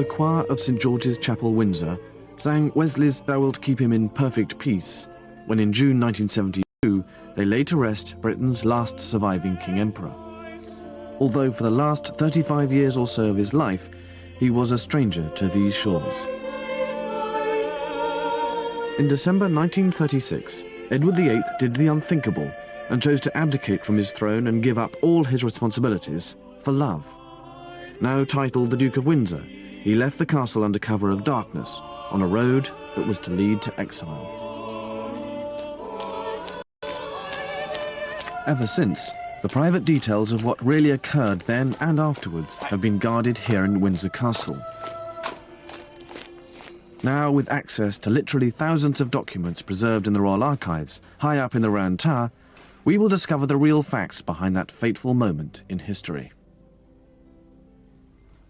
the choir of St George's Chapel, Windsor, sang Wesley's "Thou Wilt Keep Him in Perfect Peace," when in June 1972 they laid to rest Britain's last surviving King Emperor. Although for the last 35 years or so of his life, he was a stranger to these shores. In December 1936, Edward VIII did the unthinkable and chose to abdicate from his throne and give up all his responsibilities for love. Now titled the Duke of Windsor, he left the castle under cover of darkness on a road that was to lead to exile. Ever since, the private details of what really occurred then and afterwards have been guarded here in Windsor Castle. Now, with access to literally thousands of documents preserved in the Royal Archives, high up in the Round Tower, we will discover the real facts behind that fateful moment in history.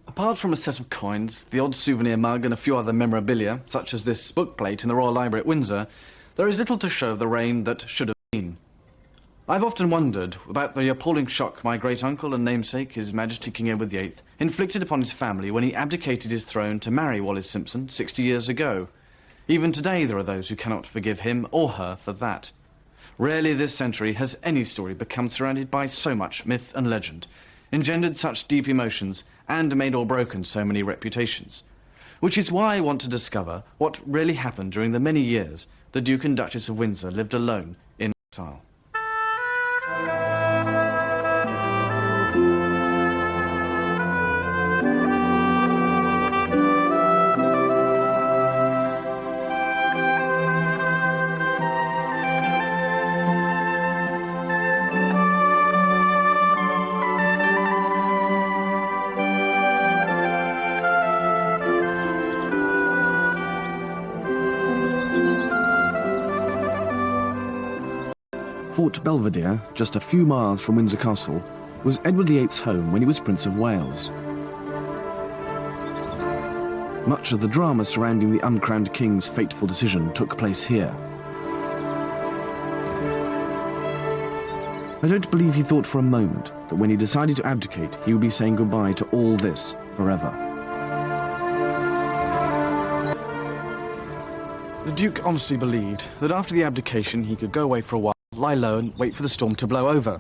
Apart from a set of coins, the odd souvenir mug and a few other memorabilia, such as this bookplate in the Royal Library at Windsor, there is little to show of the reign that should have been. I've often wondered about the appalling shock my great-uncle and namesake, His Majesty King Edward VIII, inflicted upon his family when he abdicated his throne to marry Wallis Simpson 60 years ago. Even today there are those who cannot forgive him or her for that. Rarely this century has any story become surrounded by so much myth and legend, engendered such deep emotions, and made or broken so many reputations. Which is why I want to discover what really happened during the many years the Duke and Duchess of Windsor lived alone in exile. Fort Belvedere, just a few miles from Windsor Castle, was Edward VIII's home when he was Prince of Wales. Much of the drama surrounding the uncrowned king's fateful decision took place here. I don't believe he thought for a moment that when he decided to abdicate, he would be saying goodbye to all this forever. The Duke honestly believed that after the abdication he could go away for a while, lie low and wait for the storm to blow over.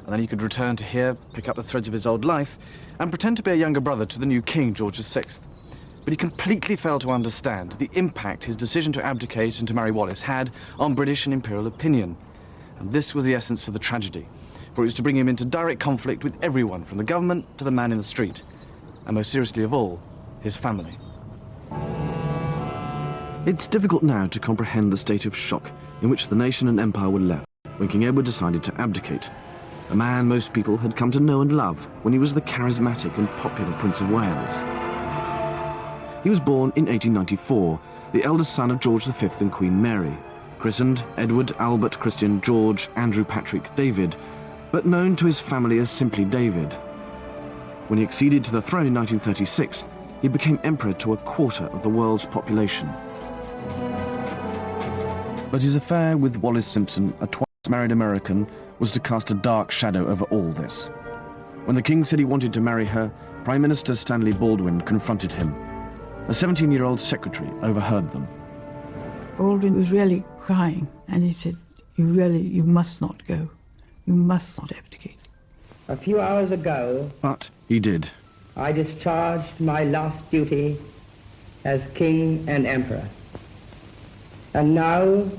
And then he could return to here, pick up the threads of his old life, and pretend to be a younger brother to the new King, George VI. But he completely failed to understand the impact his decision to abdicate and to marry Wallis had on British and imperial opinion. And this was the essence of the tragedy, for it was to bring him into direct conflict with everyone, from the government to the man in the street, and most seriously of all, his family. It's difficult now to comprehend the state of shock in which the nation and empire were left when King Edward decided to abdicate, a man most people had come to know and love when he was the charismatic and popular Prince of Wales. He was born in 1894, the eldest son of George V and Queen Mary, christened Edward Albert Christian George Andrew Patrick David, but known to his family as simply David. When he acceded to the throne in 1936, he became emperor to a quarter of the world's population. But his affair with Wallis Simpson, a twice-married American, was to cast a dark shadow over all this. When the king said he wanted to marry her, Prime Minister Stanley Baldwin confronted him. A 17-year-old secretary overheard them. Baldwin was really crying, and he said, you must not go. You must not abdicate. A few hours ago, but he did. I discharged my last duty as king and emperor. And now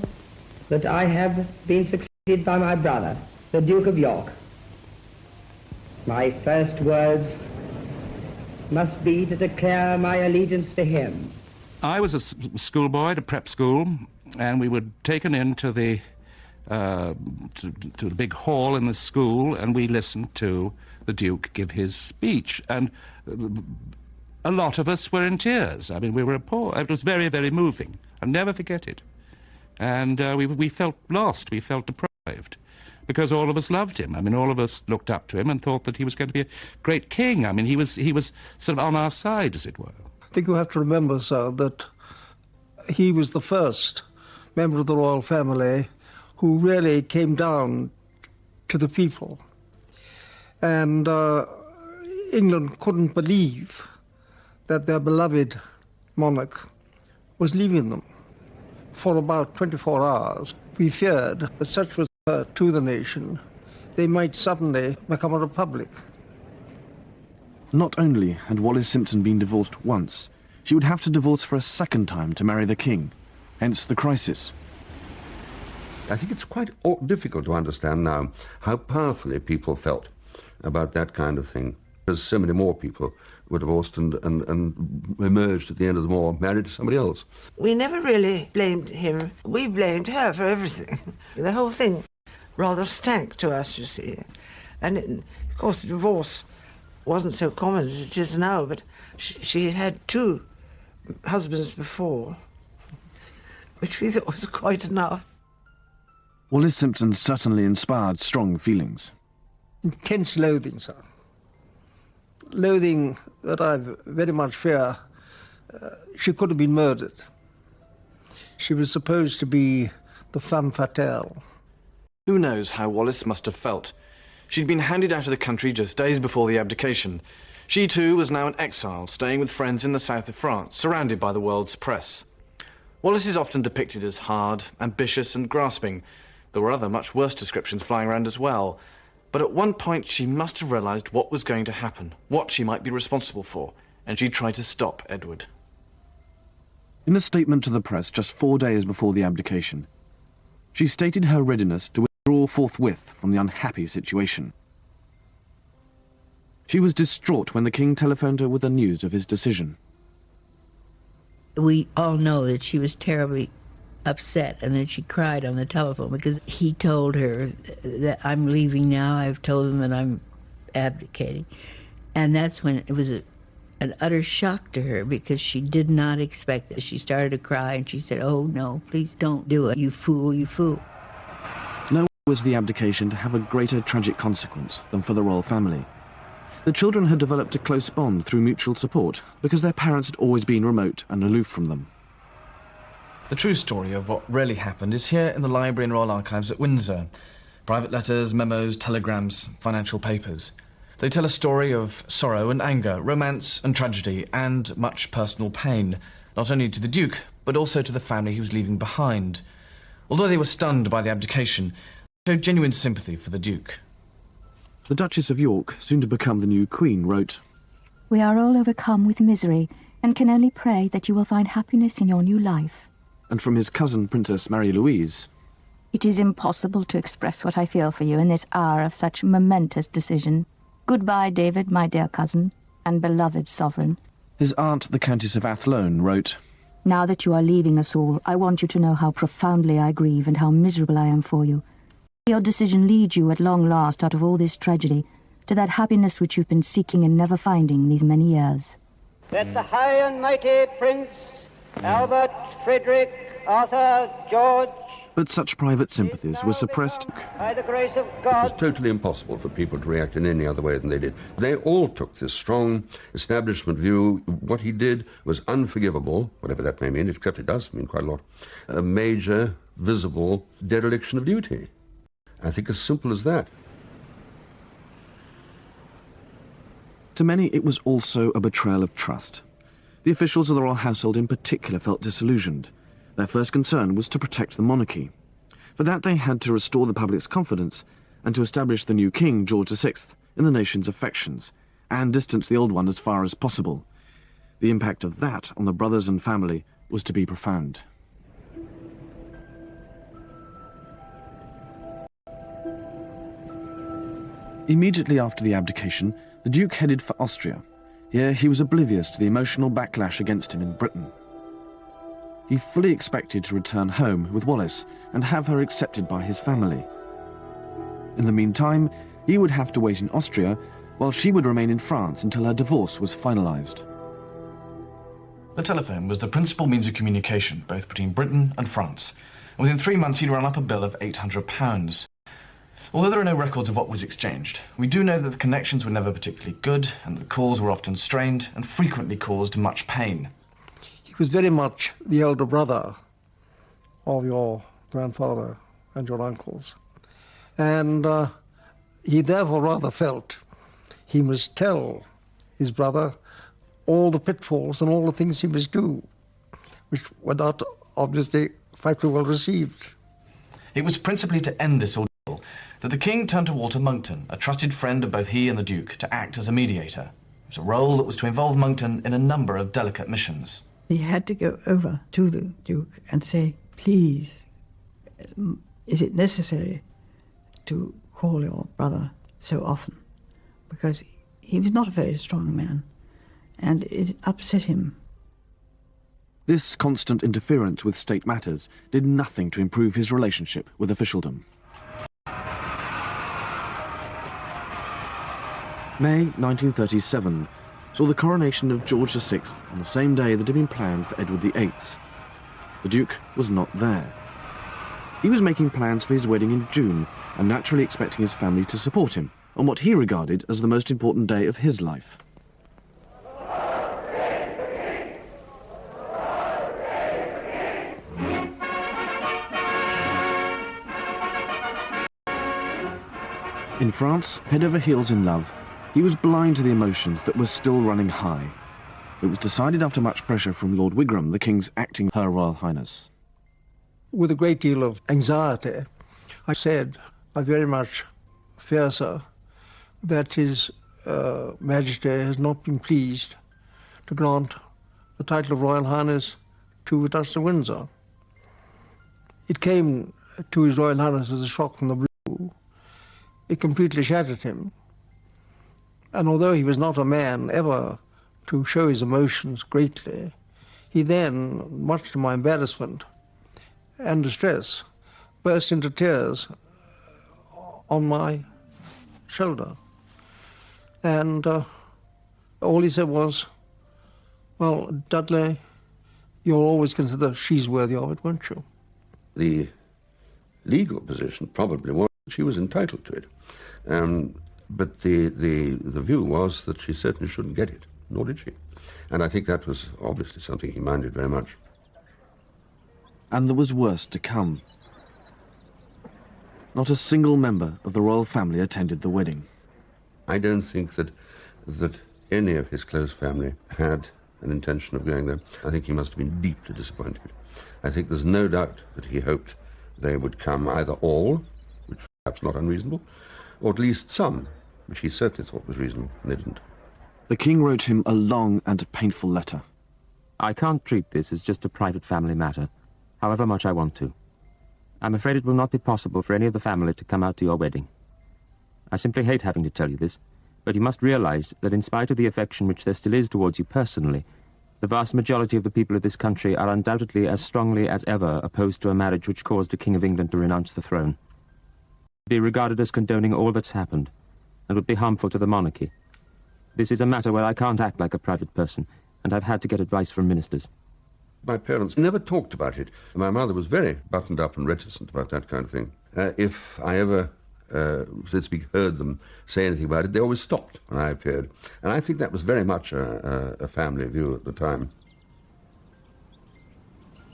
that I have been succeeded by my brother, the Duke of York, my first words must be to declare my allegiance to him. I was a schoolboy at a prep school, and we were taken into the to the big hall in the school, and we listened to the Duke give his speech, and a lot of us were in tears. I mean, we were poor. It was very, very moving. I'll never forget it. And we felt lost, we felt deprived, because all of us loved him. I mean, all of us looked up to him and thought that he was going to be a great king. I mean, he was sort of on our side, as it were. I think you have to remember, sir, that he was the first member of the royal family who really came down to the people. And England couldn't believe that their beloved monarch was leaving them. For about 24 hours, we feared that such was to the nation, they might suddenly become a republic. Not only had Wallis Simpson been divorced once, she would have to divorce for a second time to marry the king, hence the crisis. I think it's quite difficult to understand now how powerfully people felt about that kind of thing, because so many more people were divorced and emerged at the end of the war married to somebody else. We never really blamed him. We blamed her for everything. The whole thing rather stank to us, you see. And of course, divorce wasn't so common as it is now, but she had 2 husbands before, which we thought was quite enough. Wallis Simpson certainly inspired strong feelings. Intense loathing, sir. Loathing that I very much fear she could have been murdered. She was supposed to be the femme fatale. Who knows how Wallis must have felt? She'd been handed out of the country just days before the abdication. She too was now in exile, staying with friends in the south of France, surrounded by the world's press. Wallis is often depicted as hard, ambitious and grasping. There were other much worse descriptions flying around as well. But at one point she must have realised what was going to happen, what she might be responsible for, and she tried to stop Edward. In a statement to the press just 4 days before the abdication, she stated her readiness to withdraw forthwith from the unhappy situation. She was distraught when the king telephoned her with the news of his decision. We all know that she was terribly upset and that she cried on the telephone because he told her that I'm leaving now. I've told them that I'm abdicating. And that's when it was an utter shock to her because she did not expect it. She started to cry and she said, "Oh no, please don't do it. You fool, you fool." Nor was the abdication to have a greater tragic consequence than for the royal family. The children had developed a close bond through mutual support because their parents had always been remote and aloof from them. The true story of what really happened is here in the Library and Royal Archives at Windsor. Private letters, memos, telegrams, financial papers. They tell a story of sorrow and anger, romance and tragedy, and much personal pain, not only to the Duke, but also to the family he was leaving behind. Although they were stunned by the abdication, they showed genuine sympathy for the Duke. The Duchess of York, soon to become the new Queen, wrote, "We are all overcome with misery, and can only pray that you will find happiness in your new life." And from his cousin, Princess Marie-Louise, "It is impossible to express what I feel for you in this hour of such momentous decision. Goodbye, David, my dear cousin, and beloved sovereign." His aunt, the Countess of Athlone, wrote, "Now that you are leaving us all, I want you to know how profoundly I grieve and how miserable I am for you. Your decision leads you at long last out of all this tragedy to that happiness which you've been seeking and never finding these many years." That the high and mighty Prince Albert, Frederick, Arthur, George... But such private sympathies were suppressed. By the grace of It God... was totally impossible for people to react in any other way than they did. They all took this strong establishment view. What he did was unforgivable, whatever that may mean, except it does mean quite a lot. A major, visible dereliction of duty. I think as simple as that. To many, it was also a betrayal of trust. The officials of the royal household in particular felt disillusioned. Their first concern was to protect the monarchy. For that, they had to restore the public's confidence and to establish the new king, George VI, in the nation's affections, and distance the old one as far as possible. The impact of that on the brothers and family was to be profound. Immediately after the abdication, the Duke headed for Austria. Here he was oblivious to the emotional backlash against him in Britain. He fully expected to return home with Wallis and have her accepted by his family. In the meantime, he would have to wait in Austria while she would remain in France until her divorce was finalised. The telephone was the principal means of communication, both between Britain and France. And within 3 months he'd run up a bill of £800. Although there are no records of what was exchanged, we do know that the connections were never particularly good and that the calls were often strained and frequently caused much pain. He was very much the elder brother of your grandfather and your uncles. And he therefore rather felt he must tell his brother all the pitfalls and all the things he must do, which were not obviously quite well received. It was principally to end this ordeal that the king turned to Walter Monckton, a trusted friend of both he and the Duke, to act as a mediator. It was a role that was to involve Monckton in a number of delicate missions. He had to go over to the Duke and say, please, is it necessary to call your brother so often? Because he was not a very strong man, and it upset him. This constant interference with state matters did nothing to improve his relationship with officialdom. May 1937 saw the coronation of George VI on the same day that had been planned for Edward VIII. The Duke was not there. He was making plans for his wedding in June and naturally expecting his family to support him on what he regarded as the most important day of his life. In France, head over heels in love, he was blind to the emotions that were still running high. It was decided after much pressure from Lord Wigram, the King's acting Her Royal Highness. With a great deal of anxiety, I said, I very much fear, sir, that His Majesty has not been pleased to grant the title of Royal Highness to the Duchess of Windsor. It came to His Royal Highness as a shock from the blue. It completely shattered him. And although he was not a man ever to show his emotions greatly, he then, much to my embarrassment and distress, burst into tears on my shoulder. And all he said was, well, Dudley, you'll always consider she's worthy of it, won't you? The legal position probably was that she was entitled to it. But the view was that she certainly shouldn't get it, nor did she. And I think that was obviously something he minded very much. And there was worse to come. Not a single member of the royal family attended the wedding. I don't think that any of his close family had an intention of going there. I think he must have been deeply disappointed. I think there's no doubt that he hoped they would come, either all, which was perhaps not unreasonable, or at least some, which he certainly thought was reasonable, and they didn't. The King wrote him a long and painful letter. I can't treat this as just a private family matter, however much I want to. I'm afraid it will not be possible for any of the family to come out to your wedding. I simply hate having to tell you this, but you must realize that in spite of the affection which there still is towards you personally, the vast majority of the people of this country are undoubtedly as strongly as ever opposed to a marriage which caused a King of England to renounce the throne. Be regarded as condoning all that's happened, and would be harmful to the monarchy. This is a matter where I can't act like a private person, and I've had to get advice from ministers. My parents never talked about it. My mother was very buttoned up and reticent about that kind of thing. If I ever, so to speak, heard them say anything about it, they always stopped when I appeared. And I think that was very much a family view at the time.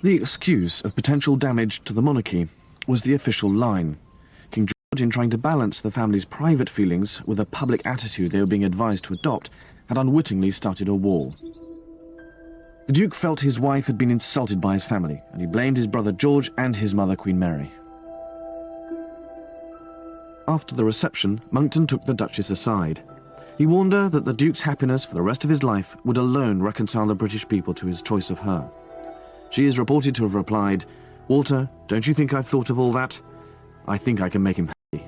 The excuse of potential damage to the monarchy was the official line. King George, in trying to balance the family's private feelings with a public attitude they were being advised to adopt, had unwittingly started a war. The Duke felt his wife had been insulted by his family, and he blamed his brother George and his mother, Queen Mary. After the reception, Monckton took the Duchess aside. He warned her that the Duke's happiness for the rest of his life would alone reconcile the British people to his choice of her. She is reported to have replied, "Walter, don't you think I've thought of all that? I think I can make him happy."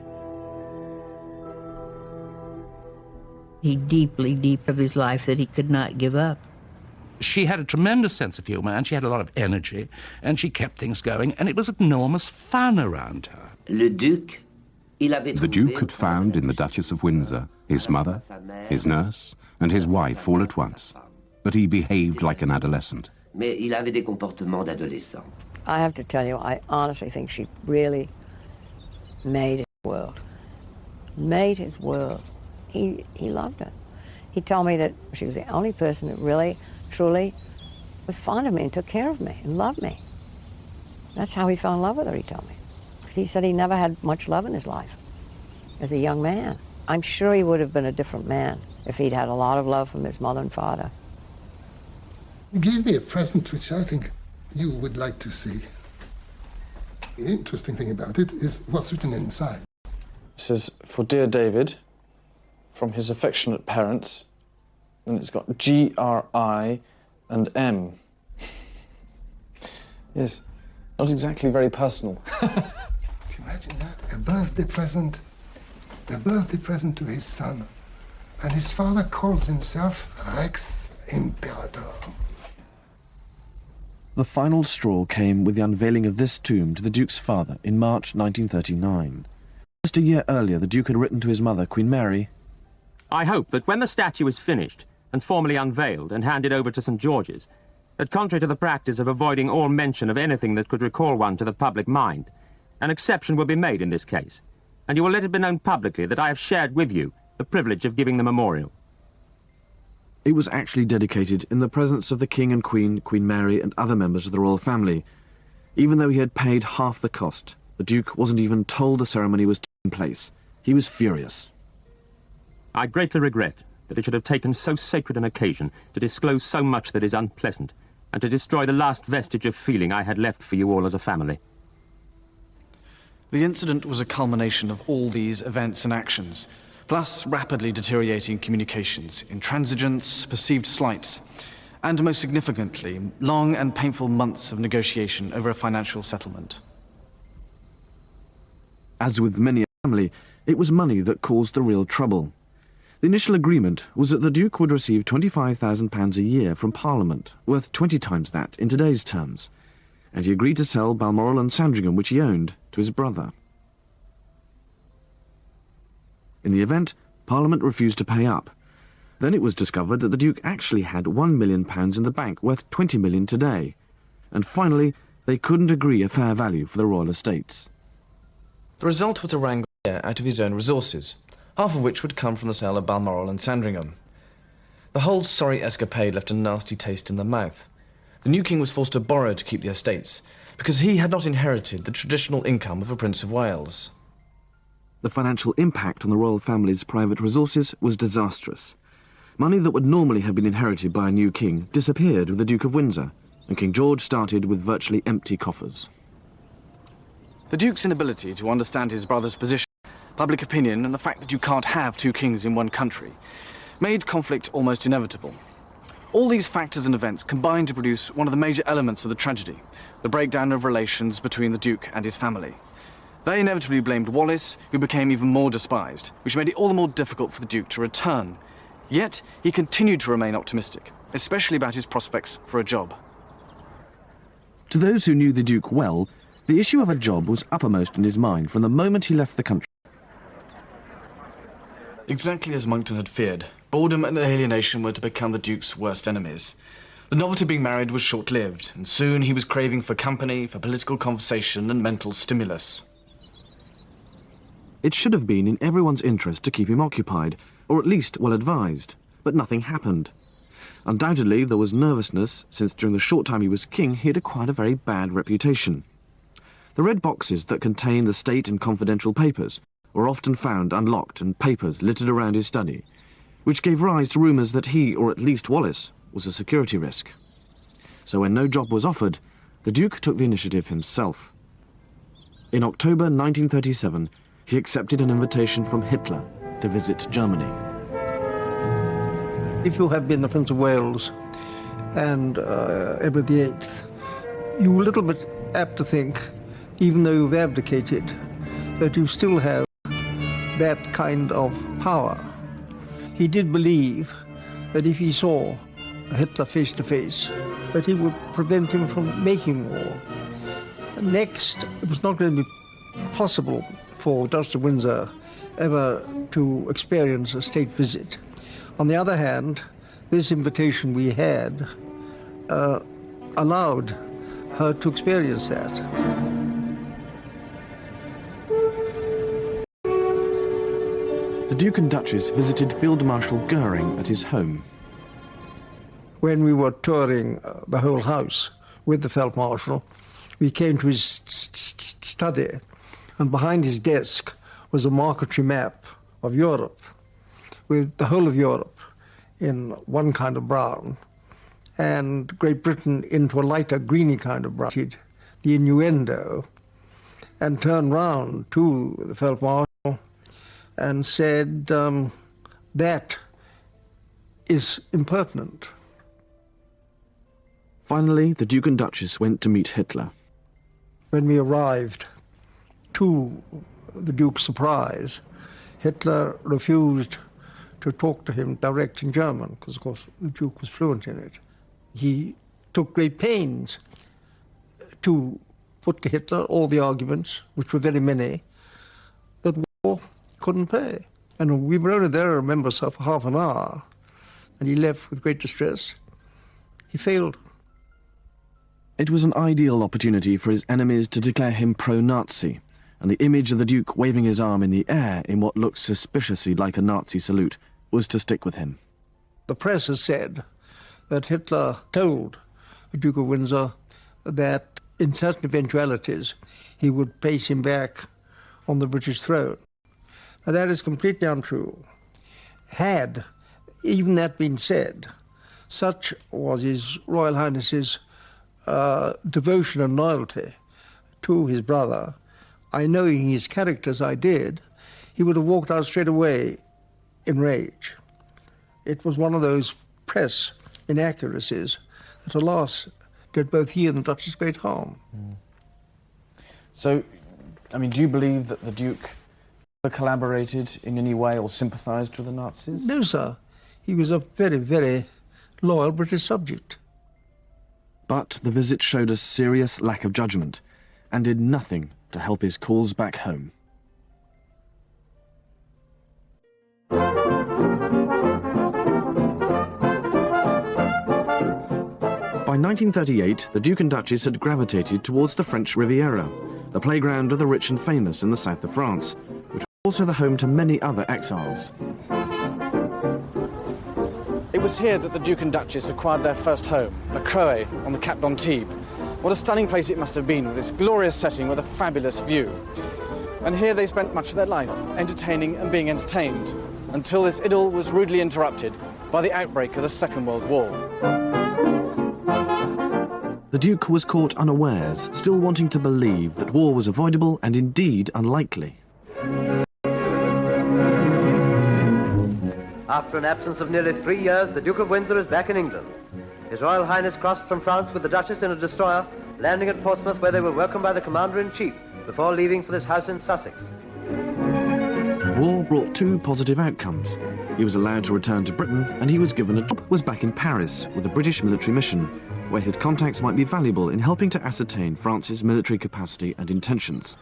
He deep of his life that he could not give up. She had a tremendous sense of humour, and she had a lot of energy, and she kept things going, and it was enormous fun around her. The Duke had found in the Duchess of Windsor his mother, his nurse, and his wife all at once. But he behaved like an adolescent. I have to tell you, I honestly think she really made his world. Made his world. He loved her. He told me that she was the only person that really, truly was fond of me and took care of me and loved me. That's how he fell in love with her, he told me. Because he said he never had much love in his life as a young man. I'm sure he would have been a different man if he'd had a lot of love from his mother and father. gave me a present which I think you would like to see. The interesting thing about it is what's written inside. It says, "For dear David, from his affectionate parents," and it's got G-R-I and M. Yes, not exactly very personal. Can you imagine that? A birthday present to his son. And his father calls himself Rex Imperator. The final straw came with the unveiling of this tomb to the Duke's father in March 1939. Just a year earlier, the Duke had written to his mother, Queen Mary, I hope that when the statue is finished and formally unveiled and handed over to St. George's, that contrary to the practice of avoiding all mention of anything that could recall one to the public mind, an exception will be made in this case, and you will let it be known publicly that I have shared with you the privilege of giving the memorial. It was actually dedicated in the presence of the King and Queen, Queen Mary, and other members of the royal family. Even though he had paid half the cost, the Duke wasn't even told the ceremony was taking place. He was furious. I greatly regret that it should have taken so sacred an occasion to disclose so much that is unpleasant, and to destroy the last vestige of feeling I had left for you all as a family. The incident was a culmination of all these events and actions, plus rapidly deteriorating communications, intransigence, perceived slights, and most significantly, long and painful months of negotiation over a financial settlement. As with many a family, it was money that caused the real trouble. The initial agreement was that the Duke would receive £25,000 a year from Parliament, worth 20 times that in today's terms, and he agreed to sell Balmoral and Sandringham, which he owned, to his brother. In the event, Parliament refused to pay up. Then it was discovered that the Duke actually had £1 million in the bank, worth 20 million today. And finally, they couldn't agree a fair value for the royal estates. The result was a wrangle out of his own resources, half of which would come from the sale of Balmoral and Sandringham. The whole sorry escapade left a nasty taste in the mouth. The new king was forced to borrow to keep the estates, because he had not inherited the traditional income of a Prince of Wales. The financial impact on the royal family's private resources was disastrous. Money that would normally have been inherited by a new king disappeared with the Duke of Windsor, and King George started with virtually empty coffers. The Duke's inability to understand his brother's position, public opinion, and the fact that you can't have two kings in one country made conflict almost inevitable. All these factors and events combined to produce one of the major elements of the tragedy, the breakdown of relations between the Duke and his family. They inevitably blamed Wallis, who became even more despised, which made it all the more difficult for the Duke to return. Yet, he continued to remain optimistic, especially about his prospects for a job. To those who knew the Duke well, the issue of a job was uppermost in his mind from the moment he left the country. Exactly as Monckton had feared, boredom and alienation were to become the Duke's worst enemies. The novelty of being married was short-lived, and soon he was craving for company, for political conversation and mental stimulus. It should have been in everyone's interest to keep him occupied, or at least well-advised, but nothing happened. Undoubtedly, there was nervousness, since during the short time he was king, he had acquired a very bad reputation. The red boxes that contained the state and confidential papers were often found unlocked and papers littered around his study, which gave rise to rumours that he, or at least Wallis, was a security risk. So when no job was offered, the Duke took the initiative himself. In October 1937, he accepted an invitation from Hitler to visit Germany. If you have been the Prince of Wales and Edward VIII, you're a little bit apt to think, even though you've abdicated, that you still have that kind of power. He did believe that if he saw Hitler face to face, that he would prevent him from making war. Next, it was not going to be possible for Duchess of Windsor ever to experience a state visit. On the other hand, this invitation we had allowed her to experience that. The Duke and Duchess visited Field Marshal Goering at his home. When we were touring the whole house with the Feld Marshal, we came to his study, and behind his desk was a marquetry map of Europe, with the whole of Europe in one kind of brown, and Great Britain into a lighter greeny kind of brown, the innuendo, and turned round to the Felt Marshal and said, that is impertinent. Finally, the Duke and Duchess went to meet Hitler. When we arrived, to the Duke's surprise, Hitler refused to talk to him direct in German, because, of course, the Duke was fluent in it. He took great pains to put to Hitler all the arguments, which were very many, that war couldn't pay. And we were only there, I remember, so for half an hour, and he left with great distress. He failed. It was an ideal opportunity for his enemies to declare him pro-Nazi, and the image of the Duke waving his arm in the air in what looked suspiciously like a Nazi salute was to stick with him. The press has said that Hitler told the Duke of Windsor that in certain eventualities he would place him back on the British throne. Now, that is completely untrue. Had even that been said, such was His Royal Highness's devotion and loyalty to his brother, I knowing his character as I did, he would have walked out straight away in rage. It was one of those press inaccuracies that, alas, did both he and the Duchess great harm. So, I mean, do you believe that the Duke collaborated in any way or sympathised with the Nazis? No, sir. He was a very, very loyal British subject. But the visit showed a serious lack of judgment and did nothing to help his cause back home. By 1938, the Duke and Duchess had gravitated towards the French Riviera, the playground of the rich and famous in the south of France, which was also the home to many other exiles. It was here that the Duke and Duchess acquired their first home, La Croix, on the Cap d'Antibes. What a stunning place it must have been, with its glorious setting with a fabulous view. And here they spent much of their life, entertaining and being entertained, until this idyll was rudely interrupted by the outbreak of the Second World War. The Duke was caught unawares, still wanting to believe that war was avoidable and indeed unlikely. After an absence of nearly 3 years, the Duke of Windsor is back in England. His Royal Highness crossed from France with the Duchess in a destroyer, landing at Portsmouth, where they were welcomed by the Commander-in-Chief before leaving for this house in Sussex. War brought two positive outcomes. He was allowed to return to Britain, and he was given a job. Was back in Paris with a British military mission, where his contacts might be valuable in helping to ascertain France's military capacity and intentions.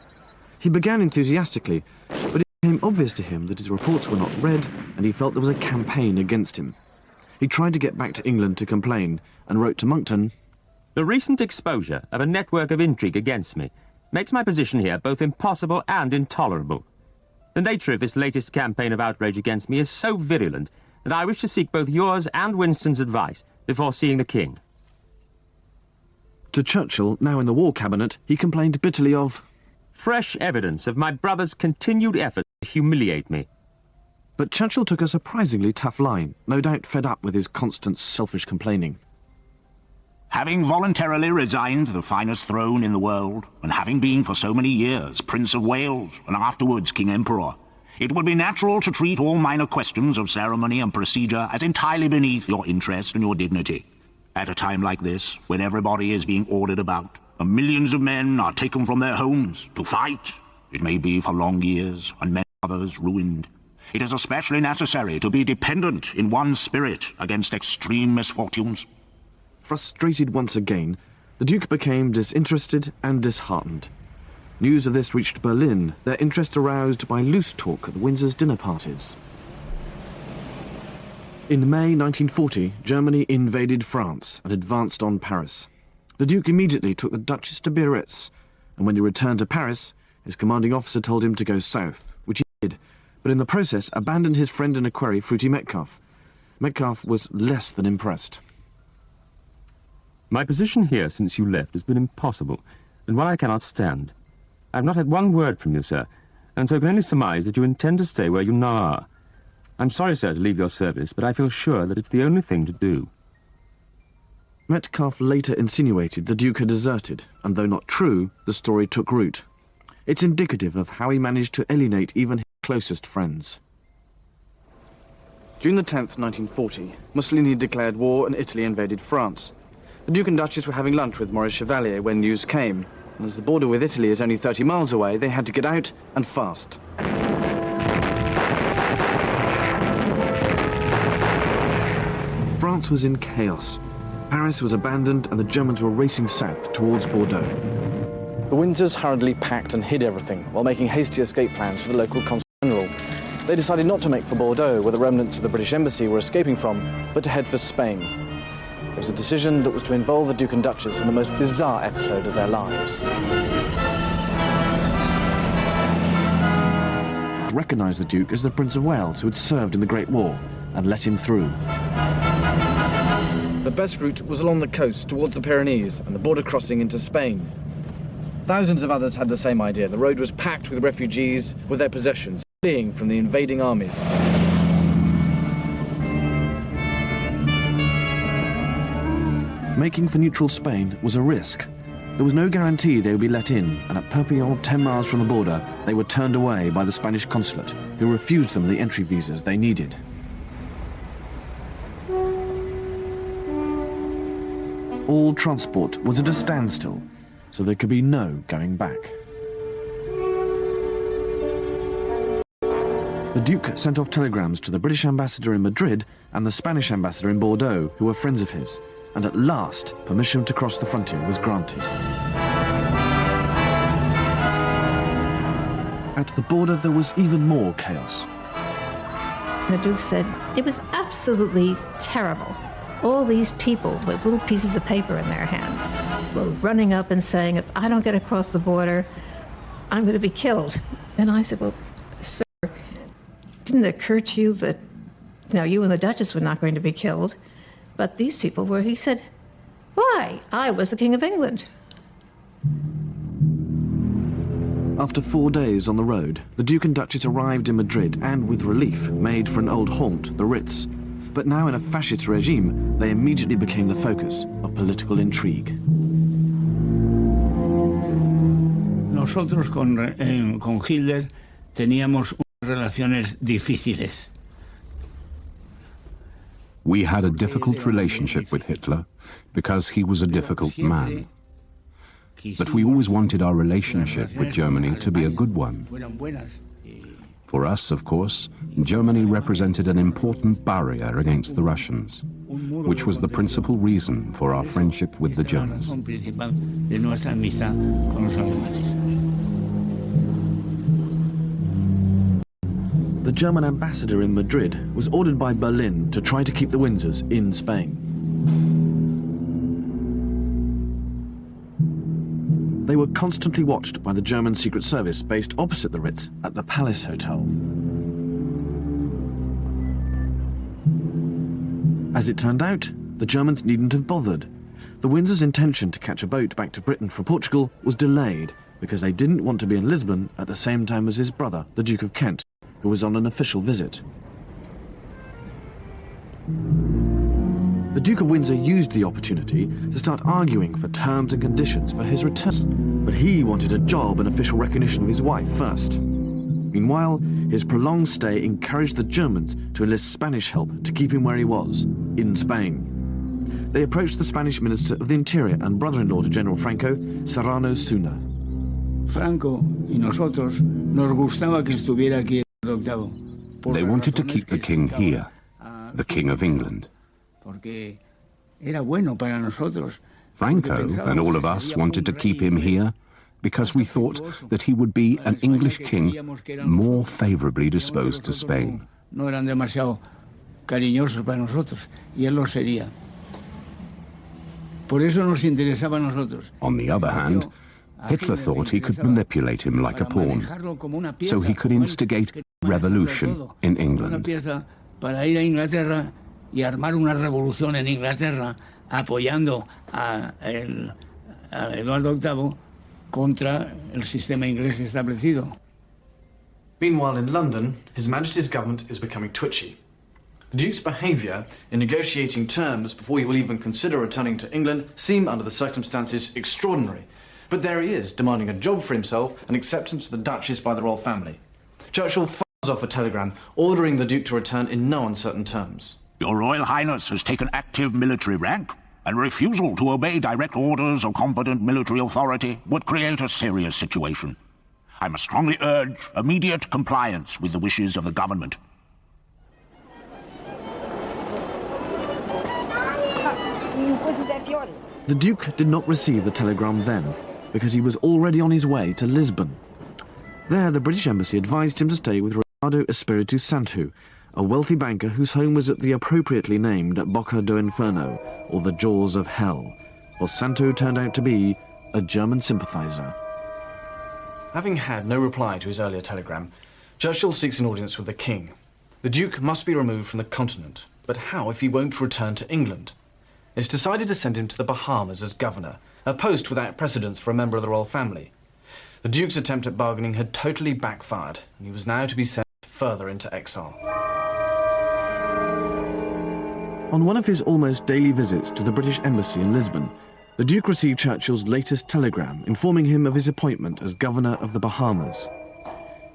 He began enthusiastically, but it became obvious to him that his reports were not read, and he felt there was a campaign against him. He tried to get back to England to complain, and wrote to Monckton, "The recent exposure of a network of intrigue against me makes my position here both impossible and intolerable. The nature of this latest campaign of outrage against me is so virulent that I wish to seek both yours and Winston's advice before seeing the King." To Churchill, now in the War Cabinet, he complained bitterly of fresh evidence of my brother's continued effort to humiliate me. But Churchill took a surprisingly tough line, no doubt fed up with his constant selfish complaining. Having voluntarily resigned the finest throne in the world, and having been for so many years Prince of Wales and afterwards King Emperor, it would be natural to treat all minor questions of ceremony and procedure as entirely beneath your interest and your dignity. At a time like this, when everybody is being ordered about, and millions of men are taken from their homes to fight, it may be for long years, and many others ruined, it is especially necessary to be dependent in one spirit against extreme misfortunes. Frustrated once again, the Duke became disinterested and disheartened. News of this reached Berlin, their interest aroused by loose talk at the Windsors' dinner parties. In May 1940, Germany invaded France and advanced on Paris. The Duke immediately took the Duchess to Biarritz, and when he returned to Paris, his commanding officer told him to go south, which he did, but in the process abandoned his friend and equerry, Fruity Metcalfe. Metcalfe was less than impressed. My position here since you left has been impossible, and one I cannot stand. I have not had one word from you, sir, and so can only surmise that you intend to stay where you now are. I'm sorry, sir, to leave your service, but I feel sure that it's the only thing to do. Metcalfe later insinuated the Duke had deserted, and though not true, the story took root. It's indicative of how he managed to alienate even his closest friends. June the 10th, 1940, Mussolini declared war and Italy invaded France. The Duke and Duchess were having lunch with Maurice Chevalier when news came, and as the border with Italy is only 30 miles away, they had to get out and fast. France was in chaos. Paris was abandoned and the Germans were racing south towards Bordeaux. The Windsors hurriedly packed and hid everything while making hasty escape plans for the local consul general. They decided not to make for Bordeaux, where the remnants of the British embassy were escaping from, but to head for Spain. It was a decision that was to involve the Duke and Duchess in the most bizarre episode of their lives. Recognised the Duke as the Prince of Wales who had served in the Great War and let him through. The best route was along the coast towards the Pyrenees and the border crossing into Spain. Thousands of others had the same idea. The road was packed with refugees with their possessions, fleeing from the invading armies. Making for neutral Spain was a risk. There was no guarantee they would be let in, and at Perpignan, 10 miles from the border, they were turned away by the Spanish consulate, who refused them the entry visas they needed. All transport was at a standstill, so there could be no going back. The Duke sent off telegrams to the British ambassador in Madrid and the Spanish ambassador in Bordeaux, who were friends of his, and at last permission to cross the frontier was granted. At the border there was even more chaos. The Duke said it was absolutely terrible. All these people with little pieces of paper in their hands were running up and saying, if I don't get across the border, I'm going to be killed. And I said, well, sir, didn't it occur to you that, now you and the Duchess were not going to be killed, but these people were? He said, why? I was the King of England. After 4 days on the road, the Duke and Duchess arrived in Madrid and, with relief, made for an old haunt, the Ritz. But now in a fascist regime, they immediately became the focus of political intrigue. Nosotros con Hitler teníamos relaciones difíciles. We had a difficult relationship with Hitler because he was a difficult man. But we always wanted our relationship with Germany to be a good one. For us, of course, Germany represented an important barrier against the Russians, which was the principal reason for our friendship with the Germans. The German ambassador in Madrid was ordered by Berlin to try to keep the Windsors in Spain. They were constantly watched by the German Secret Service based opposite the Ritz at the Palace Hotel. As it turned out, the Germans needn't have bothered. The Windsors' intention to catch a boat back to Britain from Portugal was delayed because they didn't want to be in Lisbon at the same time as his brother, the Duke of Kent, who was on an official visit. The Duke of Windsor used the opportunity to start arguing for terms and conditions for his return, but he wanted a job and official recognition of his wife first. Meanwhile, his prolonged stay encouraged the Germans to enlist Spanish help to keep him where he was, in Spain. They approached the Spanish Minister of the Interior and brother-in-law to General Franco, Serrano Suna. Franco y nosotros nos gustaba que estuviera aquí el octavo. They wanted to keep the king here, the King of England. Porque era bueno para nosotros. Franco and all of us wanted to keep him here because we thought that he would be an English king more favorably disposed to Spain. No eran demasiado cariñosos para nosotros, y él lo sería. Por eso nos interesaba a nosotros. On the other hand, Hitler thought he could manipulate him like a pawn, so he could instigate revolution in England. Para ir a Inglaterra y armar una revolución en Inglaterra apoyando a Eduardo VIII contra el sistema inglés establecido. Meanwhile, in London, His Majesty's government is becoming twitchy. The Duke's behaviour in negotiating terms before he will even consider returning to England seem, under the circumstances, extraordinary. But there he is, demanding a job for himself and acceptance of the Duchess by the royal family. Churchill fires off a telegram ordering the Duke to return in no uncertain terms. Your Royal Highness has taken active military rank, and refusal to obey direct orders of competent military authority would create a serious situation. I must strongly urge immediate compliance with the wishes of the government. The Duke did not receive the telegram then, because he was already on his way to Lisbon. There, the British Embassy advised him to stay with Ricardo Espiritu Santo, a wealthy banker whose home was at the appropriately named Boca do Inferno, or the Jaws of Hell, for Santo turned out to be a German sympathiser. Having had no reply to his earlier telegram, Churchill seeks an audience with the King. The Duke must be removed from the continent, but how if he won't return to England? It's decided to send him to the Bahamas as governor, a post without precedence for a member of the royal family. The Duke's attempt at bargaining had totally backfired, and he was now to be sent further into exile. On one of his almost daily visits to the British Embassy in Lisbon, the Duke received Churchill's latest telegram informing him of his appointment as governor of the Bahamas.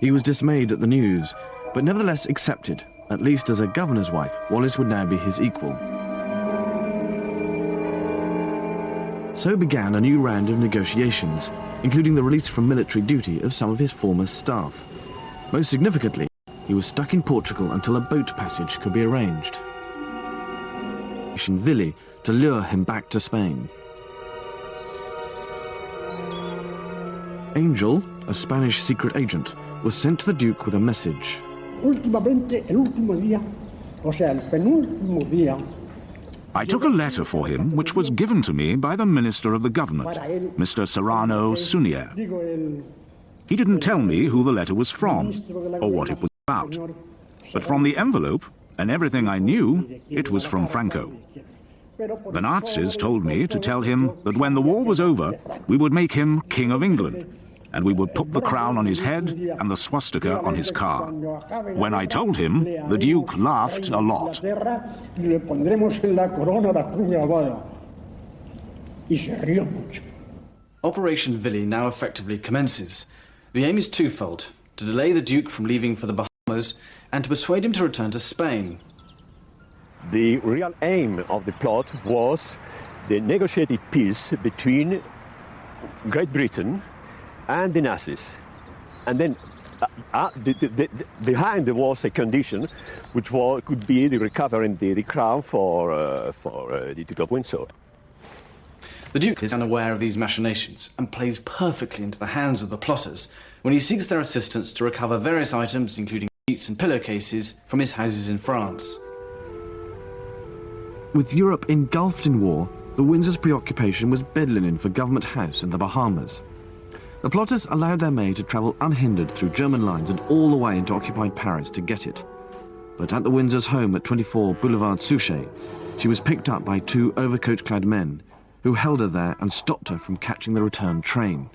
He was dismayed at the news, but nevertheless accepted. At least as a governor's wife, Wallis would now be his equal. So began a new round of negotiations, including the release from military duty of some of his former staff. Most significantly, he was stuck in Portugal until a boat passage could be arranged. VIII to lure him back to Spain. Angel, a Spanish secret agent, was sent to the Duke with a message. I took a letter for him which was given to me by the Minister of the Government, Mr. Serrano Sunier. He didn't tell me who the letter was from or what it was about, but from the envelope and everything I knew, it was from Franco. The Nazis told me to tell him that when the war was over, we would make him King of England, and we would put the crown on his head and the swastika on his car. When I told him, the Duke laughed a lot. Operation VIII now effectively commences. The aim is twofold: to delay the Duke from leaving for the Bahamas and to persuade him to return to Spain. The real aim of the plot was the negotiated peace between Great Britain and the Nazis. And then behind there was a condition which could be the recovering the crown for the Duke of Windsor. The Duke is unaware of these machinations and plays perfectly into the hands of the plotters when he seeks their assistance to recover various items, including sheets and pillowcases, from his houses in France. With Europe engulfed in war, the Windsors' preoccupation was bed linen for Government House in the Bahamas. The plotters allowed their maid to travel unhindered through German lines and all the way into occupied Paris to get it. But at the Windsors' home at 24 Boulevard Suchet, she was picked up by two overcoat-clad men who held her there and stopped her from catching the return train.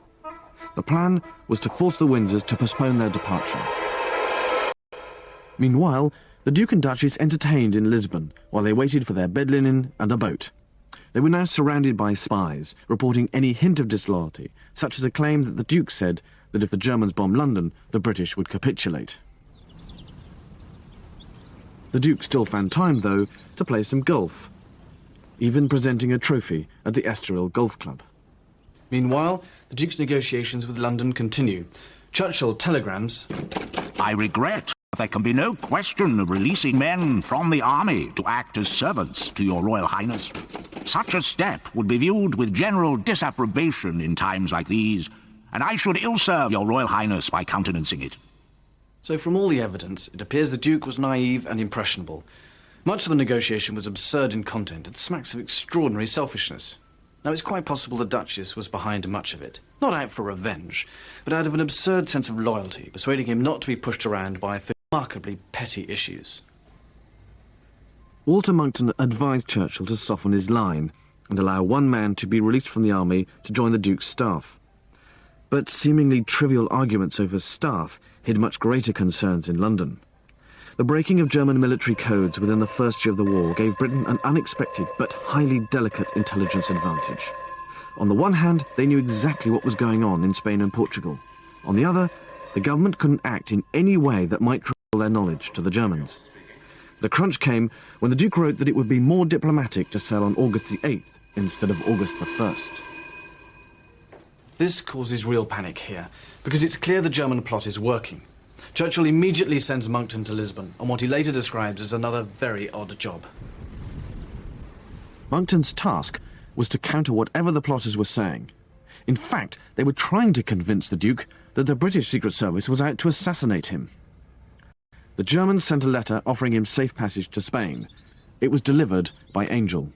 The plan was to force the Windsors to postpone their departure. Meanwhile, the Duke and Duchess entertained in Lisbon while they waited for their bed linen and a boat. They were now surrounded by spies, reporting any hint of disloyalty, such as a claim that the Duke said that if the Germans bombed London, the British would capitulate. The Duke still found time, though, to play some golf, even presenting a trophy at the Estoril Golf Club. Meanwhile, the Duke's negotiations with London continue. Churchill telegrams, I regret there can be no question of releasing men from the army to act as servants to your Royal Highness. Such a step would be viewed with general disapprobation in times like these, and I should ill-serve your Royal Highness by countenancing it. So from all the evidence, it appears the Duke was naive and impressionable. Much of the negotiation was absurd in content and smacks of extraordinary selfishness. Now, it's quite possible the Duchess was behind much of it, not out for revenge, but out of an absurd sense of loyalty, persuading him not to be pushed around by remarkably petty issues. Walter Monckton advised Churchill to soften his line and allow one man to be released from the army to join the Duke's staff. But seemingly trivial arguments over staff hid much greater concerns in London. The breaking of German military codes within the first year of the war gave Britain an unexpected but highly delicate intelligence advantage. On the one hand, they knew exactly what was going on in Spain and Portugal. On the other, the government couldn't act in any way that might reveal their knowledge to the Germans. The crunch came when the Duke wrote that it would be more diplomatic to sail on August the 8th instead of August the 1st. This causes real panic here, because it's clear the German plot is working. Churchill immediately sends Monckton to Lisbon on what he later describes as another very odd job. Monckton's task was to counter whatever the plotters were saying. In fact, they were trying to convince the Duke that the British Secret Service was out to assassinate him. The Germans sent a letter offering him safe passage to Spain. It was delivered by Angel.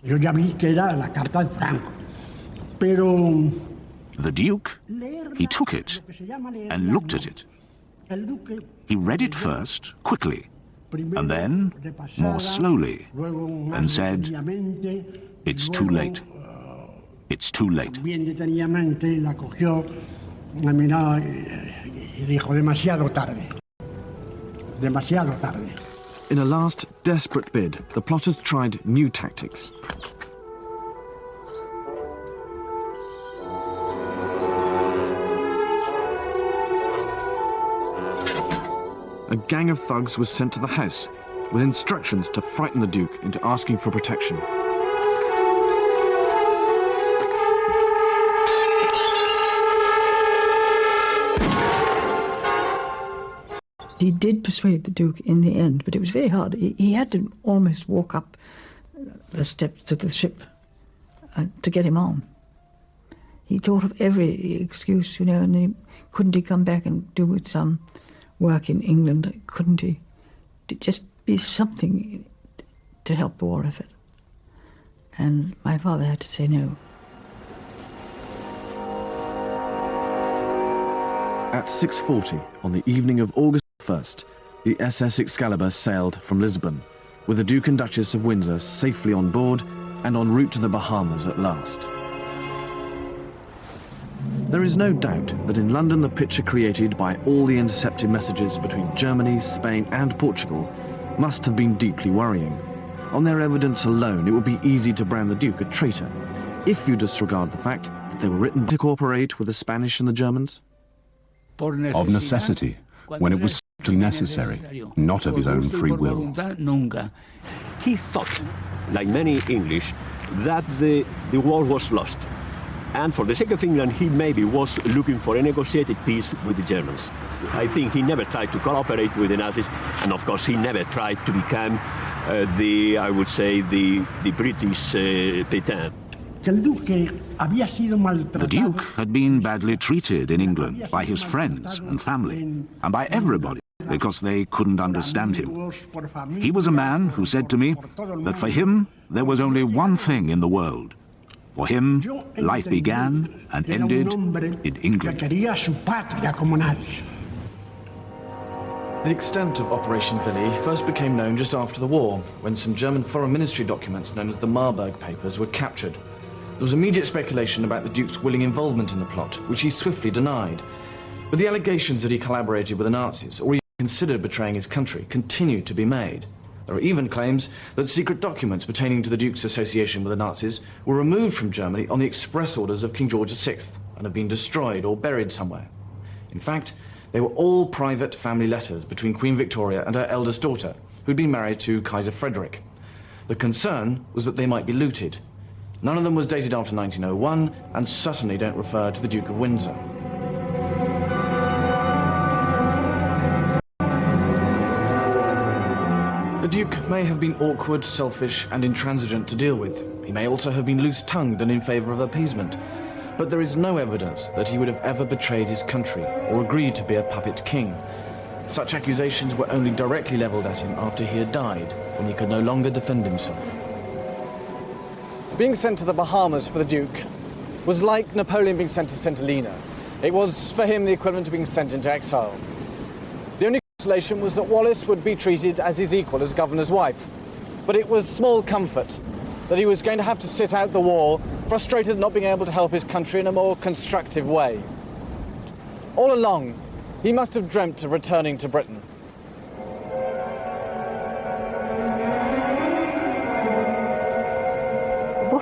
Yo ya vi que era la carta de Franco, pero The Duke, he took it and looked at it. He read it first, quickly, and then more slowly, and said, "It's too late. It's too late." bien detenidamente la cogió, la miró y dijo demasiado tarde. Demasiado tarde. In a last desperate bid, the plotters tried new tactics. A gang of thugs was sent to the house with instructions to frighten the Duke into asking for protection. He did persuade the Duke in the end, but it was very hard. He had to almost walk up the steps to the ship to get him on. He thought of every excuse, and couldn't he come back and do some work in England? Couldn't he? To just be something to help the war effort. And my father had to say no. At 6:40 on the evening of August 1st, the SS Excalibur sailed from Lisbon, with the Duke and Duchess of Windsor safely on board and en route to the Bahamas at last. There is no doubt that in London the picture created by all the intercepted messages between Germany, Spain and Portugal must have been deeply worrying. On their evidence alone, it would be easy to brand the Duke a traitor, if you disregard the fact that they were written to cooperate with the Spanish and the Germans. Of necessity, when it was strictly necessary, not of his own free will. He thought, like many English, that the war was lost. And for the sake of England, he maybe was looking for a negotiated peace with the Germans. I think he never tried to cooperate with the Nazis, and of course he never tried to become the British Pétain. The Duke had been badly treated in England by his friends and family, and by everybody, because they couldn't understand him. He was a man who said to me that for him there was only one thing in the world. For him, life began and ended in England. The extent of Operation VIII first became known just after the war, when some German Foreign Ministry documents known as the Marburg Papers were captured. There was immediate speculation about the Duke's willing involvement in the plot, which he swiftly denied. But the allegations that he collaborated with the Nazis, or even considered betraying his country, continued to be made. There are even claims that secret documents pertaining to the Duke's association with the Nazis were removed from Germany on the express orders of King George VI and have been destroyed or buried somewhere. In fact, they were all private family letters between Queen Victoria and her eldest daughter, who'd been married to Kaiser Frederick. The concern was that they might be looted. None of them was dated after 1901 and certainly don't refer to the Duke of Windsor. The Duke may have been awkward, selfish and intransigent to deal with. He may also have been loose-tongued and in favour of appeasement. But there is no evidence that he would have ever betrayed his country or agreed to be a puppet king. Such accusations were only directly levelled at him after he had died, when he could no longer defend himself. Being sent to the Bahamas for the Duke was like Napoleon being sent to St. Helena. It was, for him, the equivalent of being sent into exile. The only consolation was that Wallis would be treated as his equal as governor's wife. But it was small comfort that he was going to have to sit out the war, frustrated at not being able to help his country in a more constructive way. All along, he must have dreamt of returning to Britain.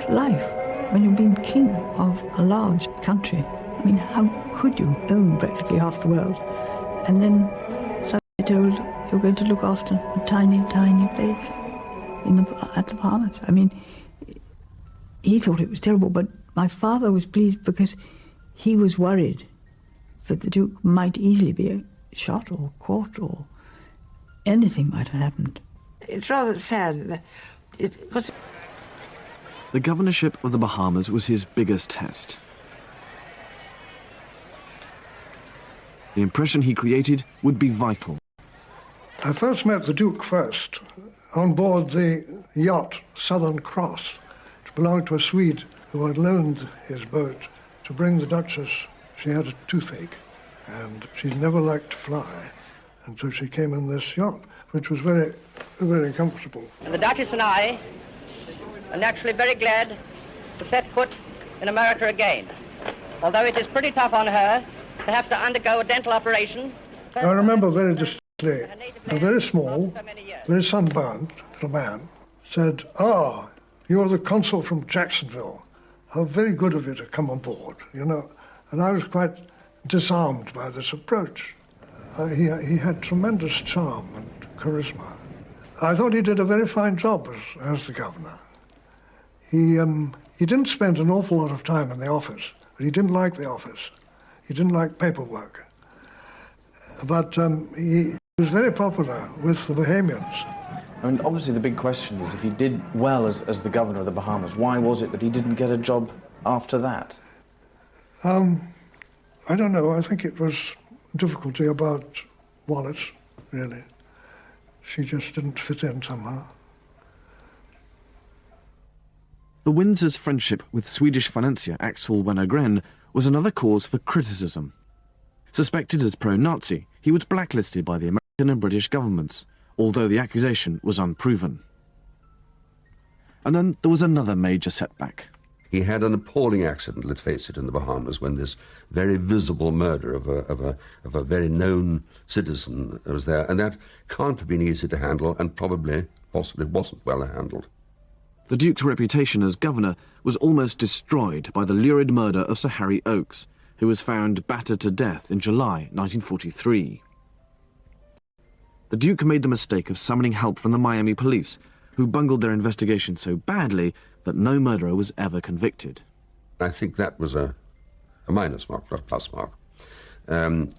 life when you've been king of a large country. I mean, how could you own practically half the world and then suddenly told you're going to look after a tiny, tiny place at the Bahamas? I mean, he thought it was terrible, but my father was pleased because he was worried that the Duke might easily be shot or caught or anything might have happened. It's rather sad. The governorship of the Bahamas was his biggest test. The impression he created would be vital. I first met the Duke on board the yacht Southern Cross, which belonged to a Swede who had loaned his boat to bring the Duchess. She had a toothache, and she never liked to fly, and so she came in this yacht, which was very, very comfortable. And the Duchess and I are naturally very glad to set foot in America again, although it is pretty tough on her to have to undergo a dental operation. I remember very distinctly, a very small, very sunburned little man said, "Ah, you're the consul from Jacksonville. How very good of you to come on board," you know. And I was quite disarmed by this approach. He had tremendous charm and charisma. I thought he did a very fine job as the governor. He didn't spend an awful lot of time in the office, but he didn't like the office. He didn't like paperwork. But he was very popular with the Bahamians. I mean, obviously the big question is, if he did well as the governor of the Bahamas, why was it that he didn't get a job after that? I don't know. I think it was difficulty about Wallis, really. She just didn't fit in somehow. The Windsors' friendship with Swedish financier Axel Wenner-Gren was another cause for criticism. Suspected as pro-Nazi, he was blacklisted by the American and British governments, although the accusation was unproven. And then there was another major setback. He had an appalling accident, let's face it, in the Bahamas, when this very visible murder of a very known citizen was there, and that can't have been easy to handle, and possibly wasn't well handled. The Duke's reputation as governor was almost destroyed by the lurid murder of Sir Harry Oakes, who was found battered to death in July 1943. The Duke made the mistake of summoning help from the Miami police, who bungled their investigation so badly that no murderer was ever convicted. I think that was a minus mark, not a plus mark. And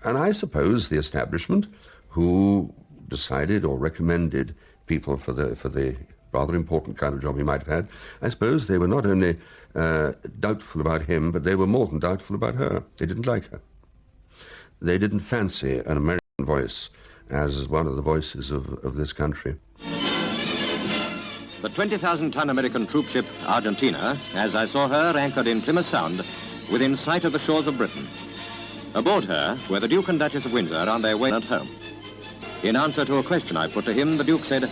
I suppose the establishment, who decided or recommended people for the rather important kind of job he might have had, I suppose they were not only doubtful about him, but they were more than doubtful about her. They didn't like her. They didn't fancy an American voice as one of the voices of this country. The 20,000-ton American troopship Argentina, as I saw her anchored in Plymouth Sound, within sight of the shores of Britain. Aboard her were the Duke and Duchess of Windsor on their way at home. In answer to a question I put to him, the Duke said,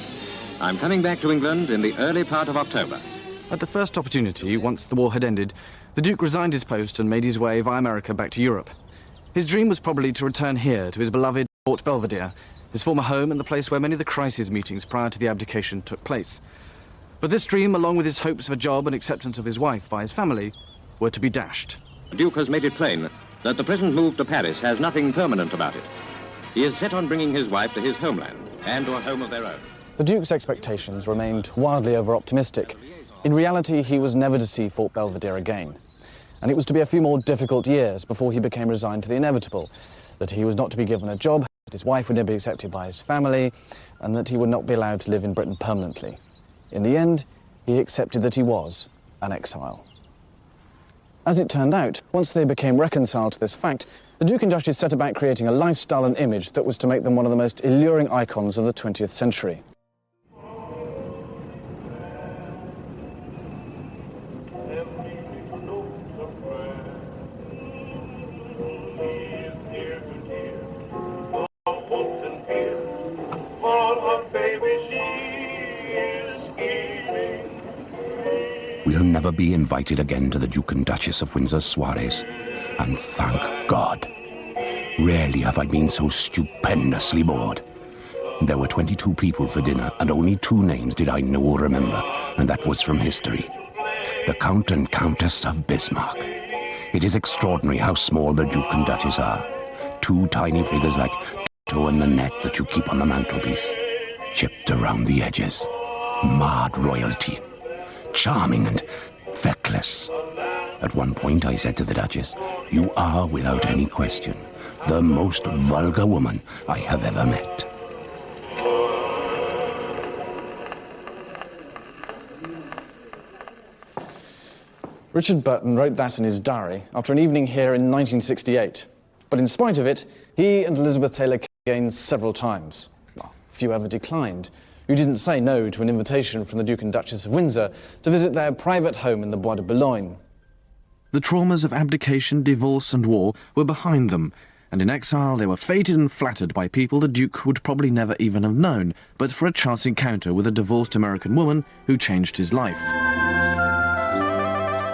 "I'm coming back to England in the early part of October." At the first opportunity, once the war had ended, the Duke resigned his post and made his way via America back to Europe. His dream was probably to return here to his beloved Port Belvedere, his former home and the place where many of the crisis meetings prior to the abdication took place. But this dream, along with his hopes of a job and acceptance of his wife by his family, were to be dashed. The Duke has made it plain that the present move to Paris has nothing permanent about it. He is set on bringing his wife to his homeland and to a home of their own. The Duke's expectations remained wildly over-optimistic. In reality, he was never to see Fort Belvedere again. And it was to be a few more difficult years before he became resigned to the inevitable, that he was not to be given a job, that his wife would never be accepted by his family, and that he would not be allowed to live in Britain permanently. In the end, he accepted that he was an exile. As it turned out, once they became reconciled to this fact, the Duke and Duchess set about creating a lifestyle and image that was to make them one of the most alluring icons of the 20th century. We'll never be invited again to the Duke and Duchess of Windsor's soirees, and thank God. Rarely have I been so stupendously bored. There were 22 people for dinner, and only 2 names did I know or remember, and that was from history. The Count and Countess of Bismarck. It is extraordinary how small the Duke and Duchess are. 2 tiny figures like Toto and Nanette that you keep on the mantelpiece. Chipped around the edges. Marred royalty. Charming and feckless. At one point I said to the Duchess, "You are, without any question, the most vulgar woman I have ever met." Richard Burton wrote that in his diary after an evening here in 1968. But in spite of it, he and Elizabeth Taylor came again several times. Well, few ever declined. You didn't say no to an invitation from the Duke and Duchess of Windsor to visit their private home in the Bois de Boulogne. The traumas of abdication, divorce and war were behind them, and in exile they were feted and flattered by people the Duke would probably never even have known, but for a chance encounter with a divorced American woman who changed his life.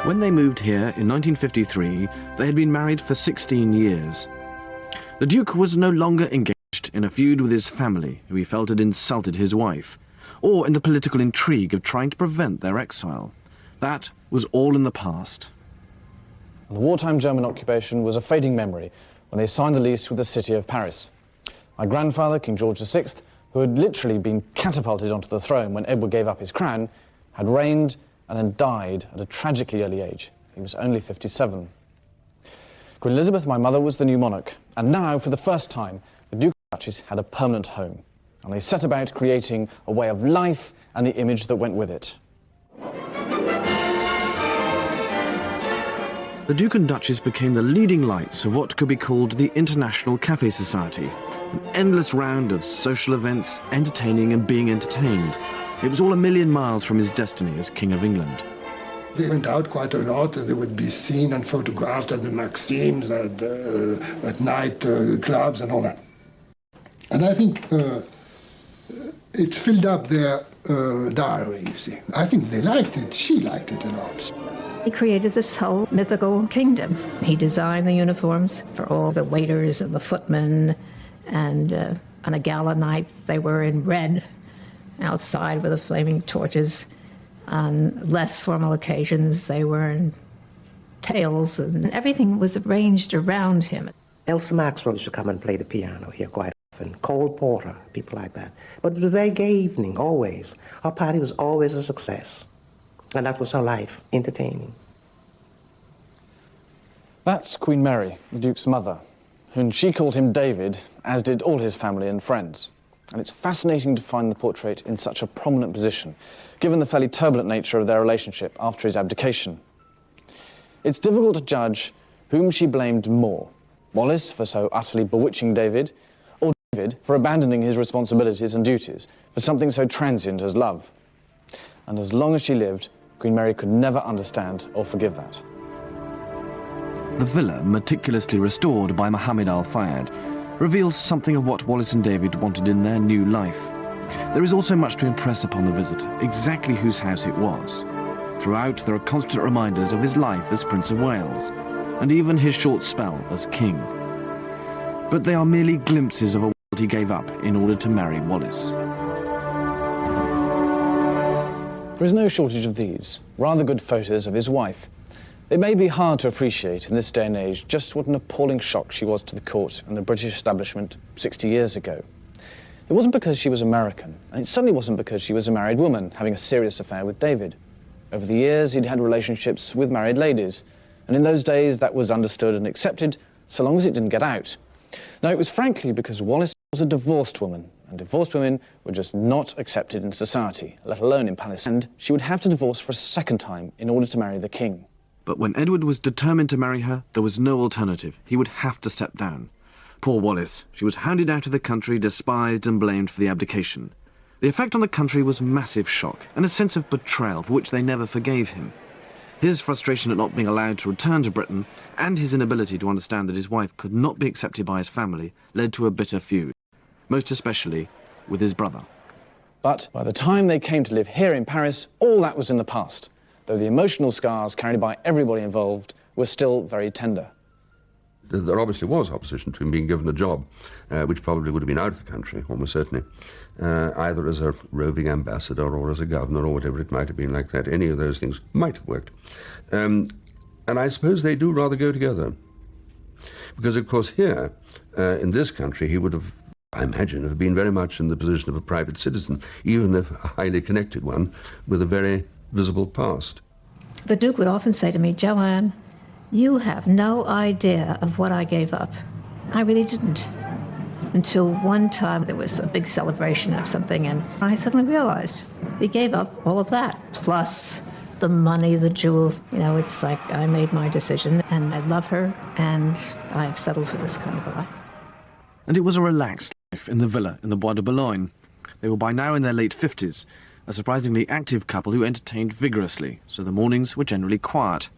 When they moved here in 1953, they had been married for 16 years. The Duke was no longer engaged in a feud with his family, who he felt had insulted his wife, or in the political intrigue of trying to prevent their exile. That was all in the past. The wartime German occupation was a fading memory when they signed the lease with the city of Paris. My grandfather, King George VI, who had literally been catapulted onto the throne when Edward gave up his crown, had reigned and then died at a tragically early age. He was only 57. Queen Elizabeth, my mother, was the new monarch, and now, for the first time, the Duke and Duchess had a permanent home, and they set about creating a way of life and the image that went with it. The Duke and Duchess became the leading lights of what could be called the International Café Society, an endless round of social events, entertaining and being entertained. It was all a million miles from his destiny as King of England. They went out quite a lot. They would be seen and photographed at the Maxims, at night clubs and all that. And I think it filled up their diary, you see. I think they liked it. She liked it a lot. He created this whole mythical kingdom. He designed the uniforms for all the waiters and the footmen, and on a gala night they were in red outside with the flaming torches. On less formal occasions they were in tails, and everything was arranged around him. Elsa Maxwell used to come and play the piano here quite often, Cole Porter, people like that. But it was a very gay evening, always. Our party was always a success. And that was her life, entertaining. That's Queen Mary, the Duke's mother, and she called him David, as did all his family and friends. And it's fascinating to find the portrait in such a prominent position, given the fairly turbulent nature of their relationship after his abdication. It's difficult to judge whom she blamed more, Wallis for so utterly bewitching David, or David for abandoning his responsibilities and duties for something so transient as love. And as long as she lived, Queen Mary could never understand or forgive that. The villa, meticulously restored by Mohammed Al Fayed, reveals something of what Wallis and David wanted in their new life. There is also much to impress upon the visitor, exactly whose house it was. Throughout, there are constant reminders of his life as Prince of Wales, and even his short spell as king. But they are merely glimpses of a world he gave up in order to marry Wallis. There is no shortage of these, rather good photos of his wife. It may be hard to appreciate in this day and age just what an appalling shock she was to the court and the British establishment 60 years ago. It wasn't because she was American, and it certainly wasn't because she was a married woman having a serious affair with David. Over the years, he'd had relationships with married ladies, and in those days that was understood and accepted so long as it didn't get out. No, it was frankly because Wallis was a divorced woman, and divorced women were just not accepted in society, let alone in Palestine. And she would have to divorce for a second time in order to marry the king. But when Edward was determined to marry her, there was no alternative. He would have to step down. Poor Wallis. She was hounded out of the country, despised and blamed for the abdication. The effect on the country was massive shock and a sense of betrayal for which they never forgave him. His frustration at not being allowed to return to Britain and his inability to understand that his wife could not be accepted by his family led to a bitter feud, most especially with his brother. But by the time they came to live here in Paris, all that was in the past, though the emotional scars carried by everybody involved were still very tender. There obviously was opposition to him being given a job, which probably would have been out of the country, almost certainly, either as a roving ambassador or as a governor or whatever it might have been like that. Any of those things might have worked. And I suppose they do rather go together. Because, of course, here, in this country, he would have, I imagine, have been very much in the position of a private citizen, even if a highly connected one, with a very visible past. The Duke would often say to me, "Joanne, you have no idea of what I gave up." I really didn't. Until one time there was a big celebration of something, and I suddenly realized he gave up all of that, plus the money, the jewels. You know, it's like I made my decision, and I love her, and I've settled for this kind of a life. And it was a relaxed life in the villa in the Bois de Boulogne. They were by now in their late 50s, a surprisingly active couple who entertained vigorously, so the mornings were generally quiet.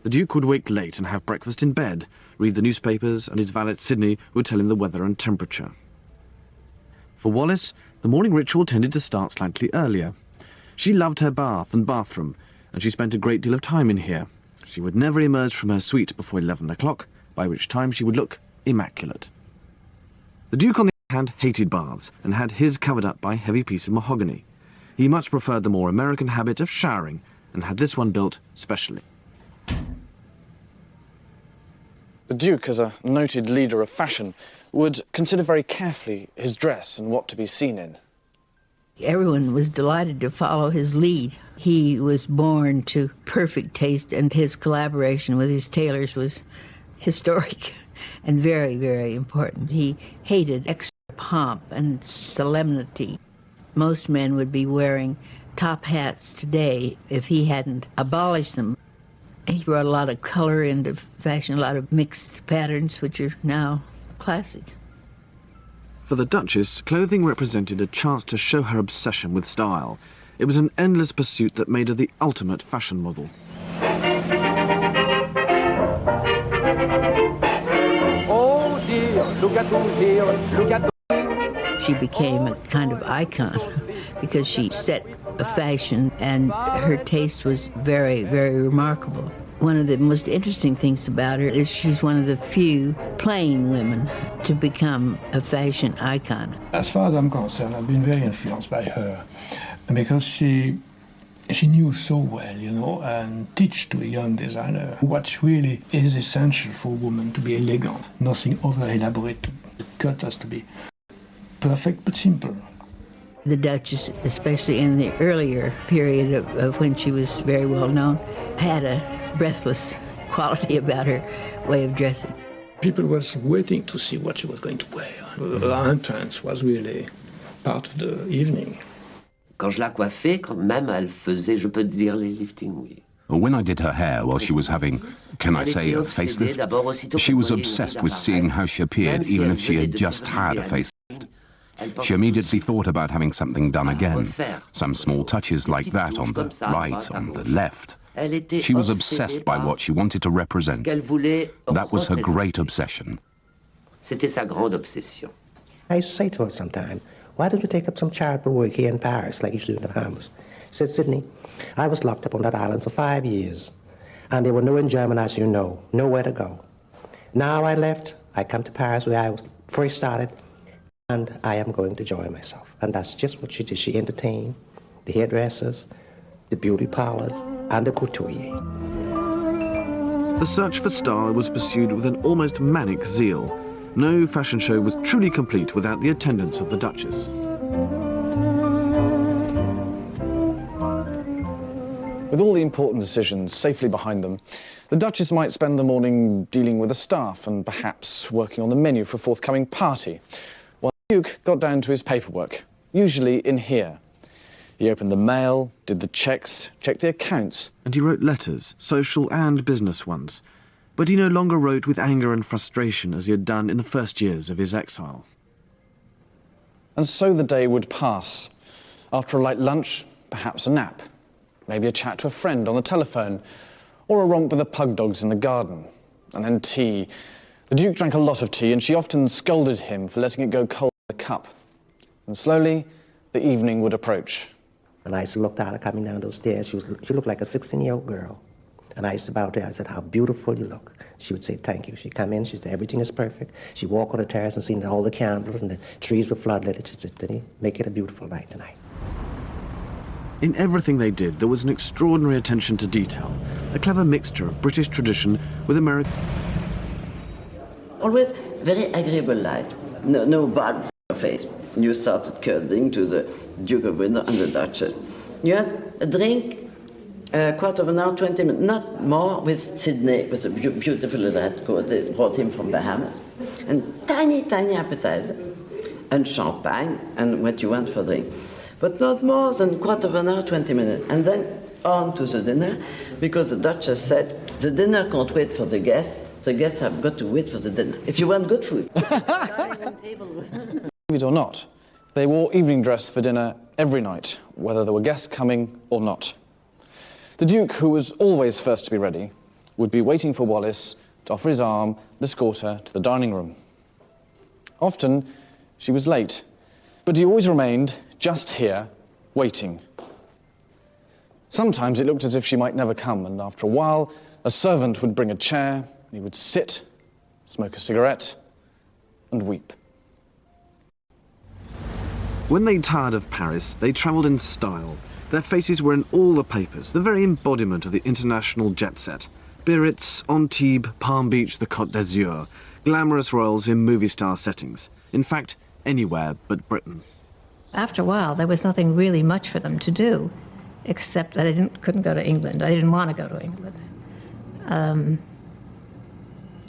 The Duke would wake late and have breakfast in bed, read the newspapers, and his valet Sydney would tell him the weather and temperature. For Wallis, the morning ritual tended to start slightly earlier. She loved her bath and bathroom, and she spent a great deal of time in here. She would never emerge from her suite before 11 o'clock, by which time she would look immaculate. The Duke, on the other hand, hated baths, and had his covered up by a heavy piece of mahogany. He much preferred the more American habit of showering, and had this one built specially. The Duke, as a noted leader of fashion, would consider very carefully his dress and what to be seen in. Everyone was delighted to follow his lead. He was born to perfect taste, and his collaboration with his tailors was historic and very, very important. He hated extra pomp and solemnity. Most men would be wearing top hats today if he hadn't abolished them. He brought a lot of color into fashion, a lot of mixed patterns, which are now classic. For the Duchess, clothing represented a chance to show her obsession with style. It was an endless pursuit that made her the ultimate fashion model. Oh dear, look at who's here, look at the... She became a kind of icon because she set a fashion, and her taste was very, very remarkable. One of the most interesting things about her is she's one of the few plain women to become a fashion icon. As far as I'm concerned, I've been very influenced by her because she knew so well, you know, and teach to a young designer what really is essential for a woman to be elegant. Nothing over-elaborate. The cut has to be perfect but simple. The Duchess, especially in the earlier period of when she was very well known, had a breathless quality about her way of dressing. People was waiting to see what she was going to wear. Her entrance was really part of the evening. Quand je la coiffais, quand même, elle faisait, je peux dire, les liftings, oui. When I did her hair while she was having, can I say, a facelift, she was obsessed with seeing how she appeared, even if she had just had a facelift. She immediately thought about having something done again, some small touches like that on the right, on the left. She was obsessed by what she wanted to represent. That was her great obsession. C'était sa grande obsession. I used to say to her sometime, why don't you take up some charitable work here in Paris like you used to do in the Bahamas? She said, Sydney, I was locked up on that island for 5 years, and there were no in German, as you know, nowhere to go. Now I left, I come to Paris where I was first started, and I am going to enjoy myself. And that's just what she did. She entertained the hairdressers, the beauty parlors, and the couturier. The search for style was pursued with an almost manic zeal. No fashion show was truly complete without the attendance of the Duchess. With all the important decisions safely behind them, the Duchess might spend the morning dealing with the staff and perhaps working on the menu for a forthcoming party, while the Duke got down to his paperwork, usually in here. He opened the mail, did the checks, checked the accounts. And he wrote letters, social and business ones. But he no longer wrote with anger and frustration as he had done in the first years of his exile. And so the day would pass. After a light lunch, perhaps a nap. Maybe a chat to a friend on the telephone, or a romp with the pug dogs in the garden. And then tea. The Duke drank a lot of tea, and she often scolded him for letting it go cold in the cup. And slowly, the evening would approach. And I used to look at her coming down those stairs. She looked like a 16-year-old girl. And I used to bow to her. I said, how beautiful you look. She would say, thank you. She'd come in, she'd say, everything is perfect. She'd walk on the terrace and see all the candles and the trees were floodlit. She said, Denny, make it a beautiful night tonight. In everything they did, there was an extraordinary attention to detail, a clever mixture of British tradition with American... Always very agreeable light, no bad face. You started courting to the Duke of Windsor and the Duchess. You had a drink, a quarter of an hour, 20 minutes, not more, with Sydney, with a beautiful red coat they brought him from Bahamas, and tiny, tiny appetizer, and champagne, and what you want for drink. But not more than a quarter of an hour, 20 minutes. And then on to the dinner, because the Duchess said, the dinner can't wait for the guests have got to wait for the dinner. If you want good food. Believe it or not, they wore evening dress for dinner every night, whether there were guests coming or not. The Duke, who was always first to be ready, would be waiting for Wallis to offer his arm and escort her to the dining room. Often, she was late, but he always remained just here, waiting. Sometimes it looked as if she might never come, and after a while, a servant would bring a chair, and he would sit, smoke a cigarette, and weep. When they tired of Paris, they travelled in style. Their faces were in all the papers, the very embodiment of the international jet set. Biarritz, Antibes, Palm Beach, the Côte d'Azur, glamorous royals in movie-star settings. In fact, anywhere but Britain. After a while, there was nothing really much for them to do, except that they couldn't go to England. I didn't want to go to England.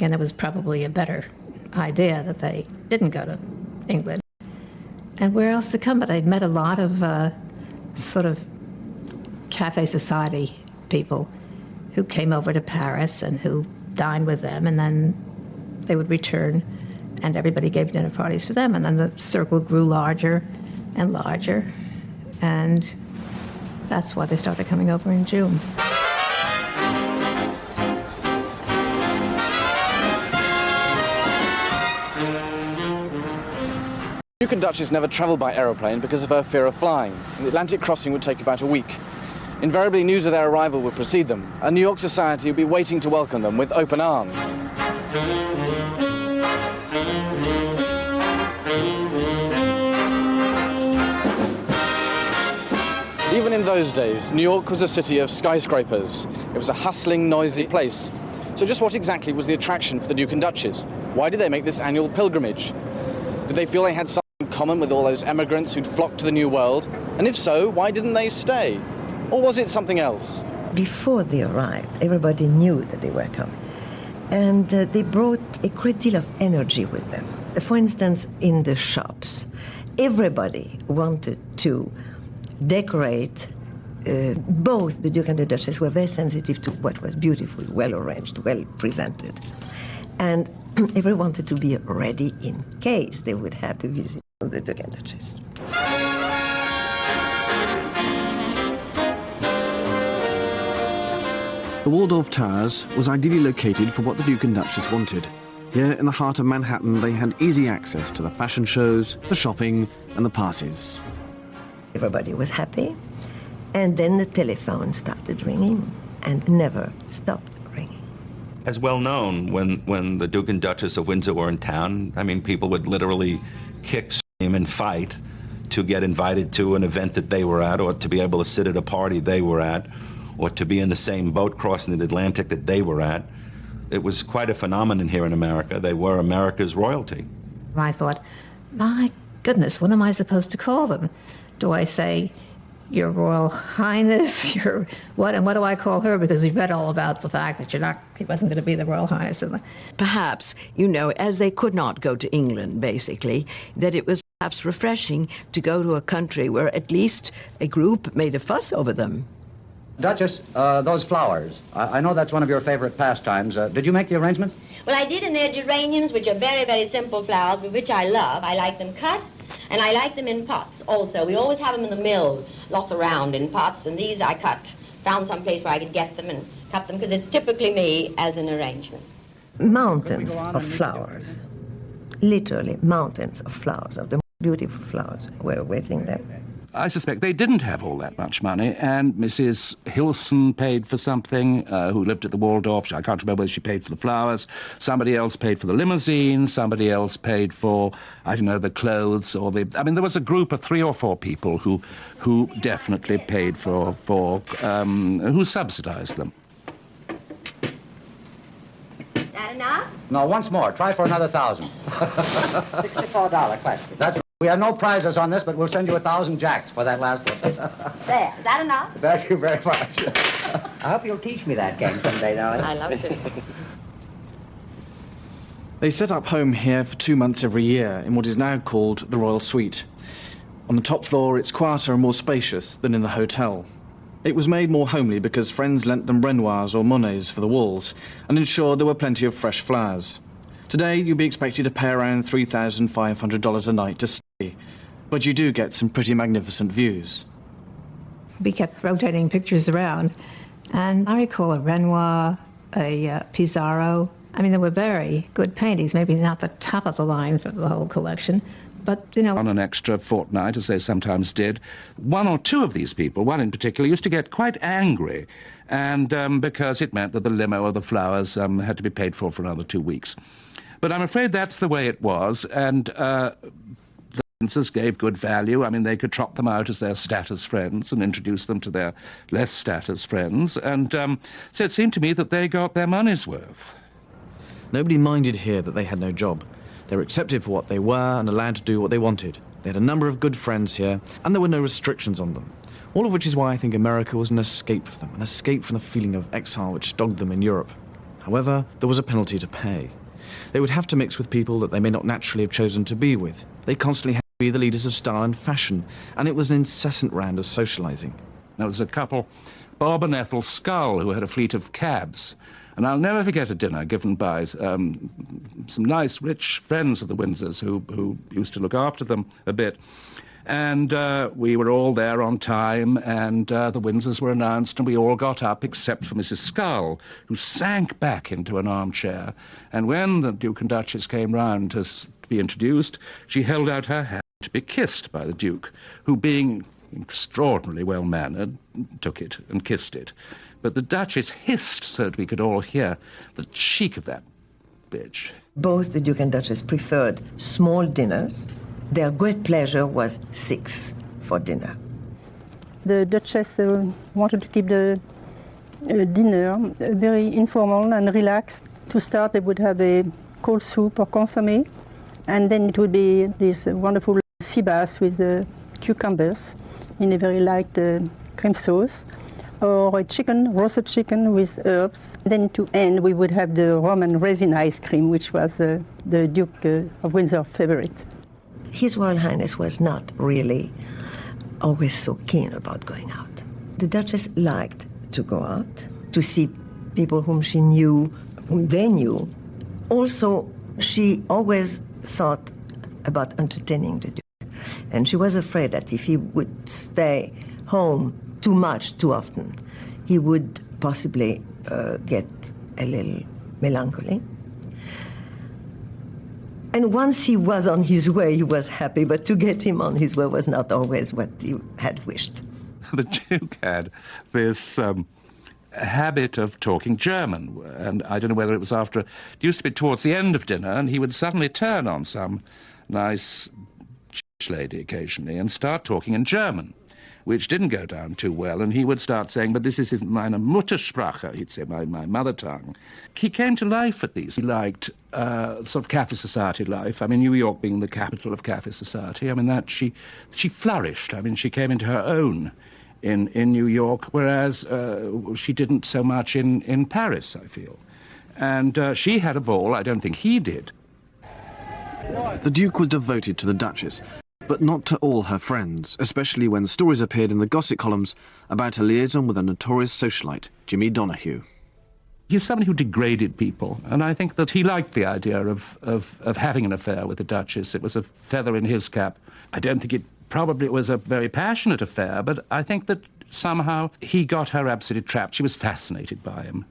And it was probably a better idea that they didn't go to England. And where else to come? But I'd met a lot of sort of cafe society people who came over to Paris and who dined with them, and then they would return, and everybody gave dinner parties for them, and then the circle grew larger and larger, and that's why they started coming over in June. Duke and Duchess never travelled by aeroplane because of her fear of flying. The Atlantic crossing would take about a week. Invariably, news of their arrival would precede them, and New York society would be waiting to welcome them with open arms. Even in those days, New York was a city of skyscrapers. It was a hustling, noisy place. So just what exactly was the attraction for the Duke and Duchess? Why did they make this annual pilgrimage? Did they feel they had something in common with all those emigrants who'd flocked to the New World? And if so, why didn't they stay? Or was it something else? Before they arrived, everybody knew that they were coming. And they brought a great deal of energy with them. For instance, in the shops, everybody wanted to decorate. Both the Duke and the Duchess were very sensitive to what was beautiful, well arranged, well presented. And everyone wanted to be ready in case they would have to visit the Duke and Duchess. The Waldorf Towers was ideally located for what the Duke and Duchess wanted. Here in the heart of Manhattan, they had easy access to the fashion shows, the shopping, and the parties. Everybody was happy, and then the telephone started ringing and never stopped ringing. As well known, when the Duke and Duchess of Windsor were in town, I mean, people would literally kick, scream, and fight to get invited to an event that they were at, or to be able to sit at a party they were at, or to be in the same boat crossing the Atlantic that they were at. It was quite a phenomenon here in America. They were America's royalty. I thought, my goodness, what am I supposed to call them? Do I say, Your Royal Highness, your what, and what do I call her? Because we've read all about the fact that he wasn't going to be the Royal Highness. Perhaps, as they could not go to England, basically, that it was perhaps refreshing to go to a country where at least a group made a fuss over them. Duchess, those flowers. I know that's one of your favorite pastimes. Did you make the arrangements? Well, I did, and they're geraniums, which are very, very simple flowers, which I love. I like them cut, and I like them in pots also. We always have them in the mill, lots around in pots, and these I cut. Found some place where I could get them and cut them, because it's typically me as an arrangement. Mountains of flowers, literally mountains of flowers, of the beautiful flowers were waiting there. I suspect they didn't have all that much money, and Mrs. Hilson paid for something, who lived at the Waldorf. I can't remember whether she paid for the flowers. Somebody else paid for the limousine. Somebody else paid for, I don't know, the clothes or the... I mean, there was a group of 3 or 4 people who definitely paid for who subsidized them. That enough? No, once more. Try for another 1,000. $64 question. That's... We have no prizes on this, but we'll send you 1,000 jacks for that last one. There, is that enough? Thank you very much. I hope you'll teach me that game someday, darling. I love to. They set up home here for 2 months every year in what is now called the Royal Suite. On the top floor, it's quieter and more spacious than in the hotel. It was made more homely because friends lent them Renoirs or Monets for the walls and ensured there were plenty of fresh flowers. Today, you'd be expected to pay around $3,500 a night to stay, but you do get some pretty magnificent views. We kept rotating pictures around, and I recall a Renoir, a Pissarro. I mean, they were very good paintings, maybe not the top of the line for the whole collection, but, you know... On an extra fortnight, as they sometimes did, 1 or 2 of these people, one in particular, used to get quite angry, and because it meant that the limo or the flowers had to be paid for another 2 weeks. But I'm afraid that's the way it was, and the Windsors gave good value. I mean, they could trot them out as their status friends and introduce them to their less status friends, and so it seemed to me that they got their money's worth. Nobody minded here that they had no job. They were accepted for what they were and allowed to do what they wanted. They had a number of good friends here, and there were no restrictions on them. All of which is why I think America was an escape for them, an escape from the feeling of exile which dogged them in Europe. However, there was a penalty to pay. They would have to mix with people that they may not naturally have chosen to be with. They constantly had to be the leaders of style and fashion, and it was an incessant round of socialising. There was a couple, Bob and Ethel Scull, who had a fleet of cabs. And I'll never forget a dinner given by some nice, rich friends of the Windsors who used to look after them a bit. And we were all there on time, and the Windsors were announced, and we all got up except for Mrs. Scull, who sank back into an armchair. And when the Duke and Duchess came round to be introduced, she held out her hand to be kissed by the Duke, who, being extraordinarily well-mannered, took it and kissed it. But the Duchess hissed so that we could all hear the cheek of that bitch. Both the Duke and Duchess preferred small dinners. Their great pleasure was 6 for dinner. The Duchess wanted to keep the dinner very informal and relaxed. To start, they would have a cold soup or consommé, and then it would be this wonderful sea bass with cucumbers in a very light cream sauce, or a roasted chicken with herbs. Then to end, we would have the rum and resin ice cream, which was the Duke of Windsor favorite. His Royal Highness was not really always so keen about going out. The Duchess liked to go out, to see people whom she knew, whom they knew. Also, she always thought about entertaining the Duke. And she was afraid that if he would stay home too much, too often, he would possibly get a little melancholy. And once he was on his way, he was happy, but to get him on his way was not always what he had wished. The Duke had this habit of talking German, and I don't know whether it was after... It used to be towards the end of dinner, and he would suddenly turn on some nice lady occasionally and start talking in German, which didn't go down too well, and he would start saying, but this is meine Muttersprache, he'd say, my mother tongue. He came to life at these. He liked sort of cafe society life. I mean, New York being the capital of cafe society, I mean, that she flourished. I mean, she came into her own in New York, whereas she didn't so much in Paris, I feel. And she had a ball, I don't think he did. The Duke was devoted to the Duchess, but not to all her friends, especially when stories appeared in the gossip columns about her liaison with a notorious socialite, Jimmy Donahue. He's somebody who degraded people, and I think that he liked the idea of having an affair with the Duchess. It was a feather in his cap. I don't think it was a very passionate affair, but I think that somehow he got her absolutely trapped. She was fascinated by him.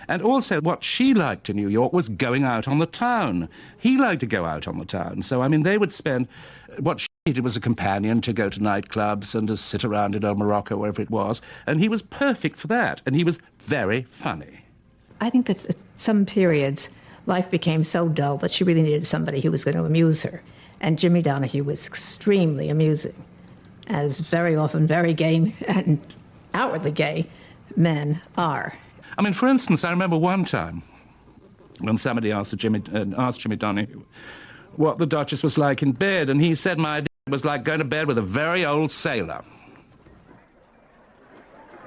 And also what she liked in New York was going out on the town. He liked to go out on the town. So, I mean, they would spend... What she needed was a companion to go to nightclubs and to sit around in old Morocco, wherever it was. And he was perfect for that. And he was very funny. I think that at some periods, life became so dull that she really needed somebody who was going to amuse her. And Jimmy Donahue was extremely amusing, as very often very gay and outwardly gay men are. I mean, for instance, I remember one time when somebody asked Jimmy Donahue what the Duchess was like in bed, and he said my idea was like going to bed with a very old sailor.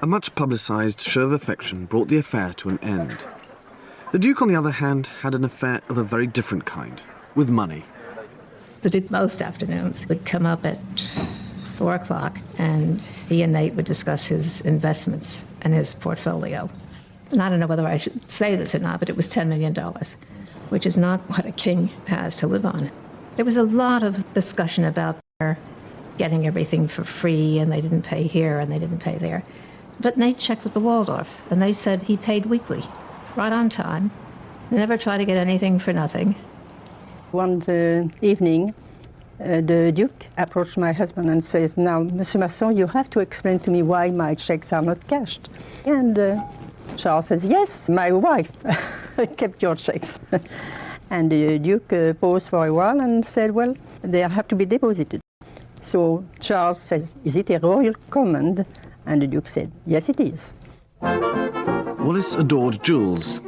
A much publicised show of affection brought the affair to an end. The Duke, on the other hand, had an affair of a very different kind, with money. The Duke most afternoons would come up at 4 o'clock, and he and Nate would discuss his investments and his portfolio. And I don't know whether I should say this or not, but it was $10 million, which is not what a king has to live on. There was a lot of discussion about their getting everything for free, and they didn't pay here and they didn't pay there. But Nate checked with the Waldorf, and they said he paid weekly, right on time, never tried to get anything for nothing. One evening, the Duke approached my husband and says, "Now, Monsieur Masson, you have to explain to me why my checks are not cashed." And Charles says, "Yes, my wife kept your checks." And the Duke paused for a while and said, "Well, they have to be deposited." So Charles says, "Is it a royal command?" And the Duke said, "Yes, it is." Wallis adored jewels.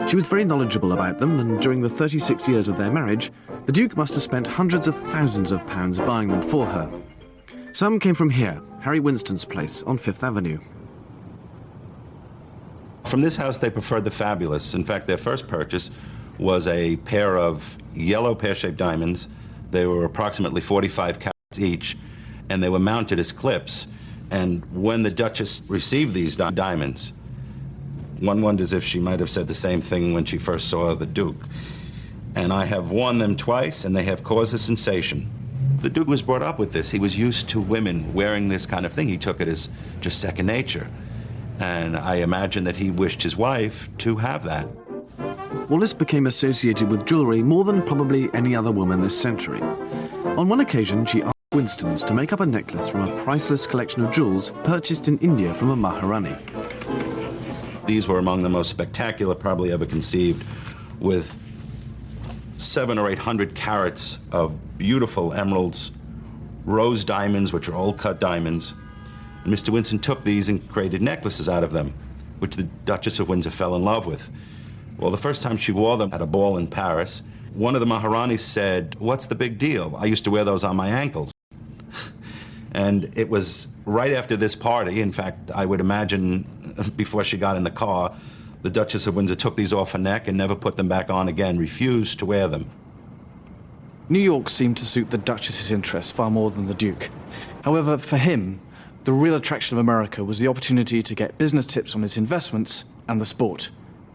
She was very knowledgeable about them, and during the 36 years of their marriage, the Duke must have spent hundreds of thousands of pounds buying them for her. Some came from here, Harry Winston's place on Fifth Avenue. From this house, they preferred the fabulous. In fact, their first purchase was a pair of yellow pear-shaped diamonds. They were approximately 45 carats each, and they were mounted as clips. And when the Duchess received these diamonds, one wonders if she might have said the same thing when she first saw the Duke. And I have worn them twice, and they have caused a sensation. The Duke was brought up with this. He was used to women wearing this kind of thing. He took it as just second nature. And I imagine that he wished his wife to have that. Wallis became associated with jewellery more than probably any other woman this century. On one occasion, she asked Winstons to make up a necklace from a priceless collection of jewels purchased in India from a Maharani. These were among the most spectacular probably ever conceived, with 700 or 800 carats of beautiful emeralds, rose diamonds, which are old cut diamonds. And Mr. Winston took these and created necklaces out of them, which the Duchess of Windsor fell in love with. Well, the first time she wore them at a ball in Paris, one of the Maharanis said, "What's the big deal? I used to wear those on my ankles." And it was right after this party, in fact, I would imagine before she got in the car, the Duchess of Windsor took these off her neck and never put them back on again, refused to wear them. New York seemed to suit the Duchess's interests far more than the Duke. However, for him, the real attraction of America was the opportunity to get business tips on his investments and the sport.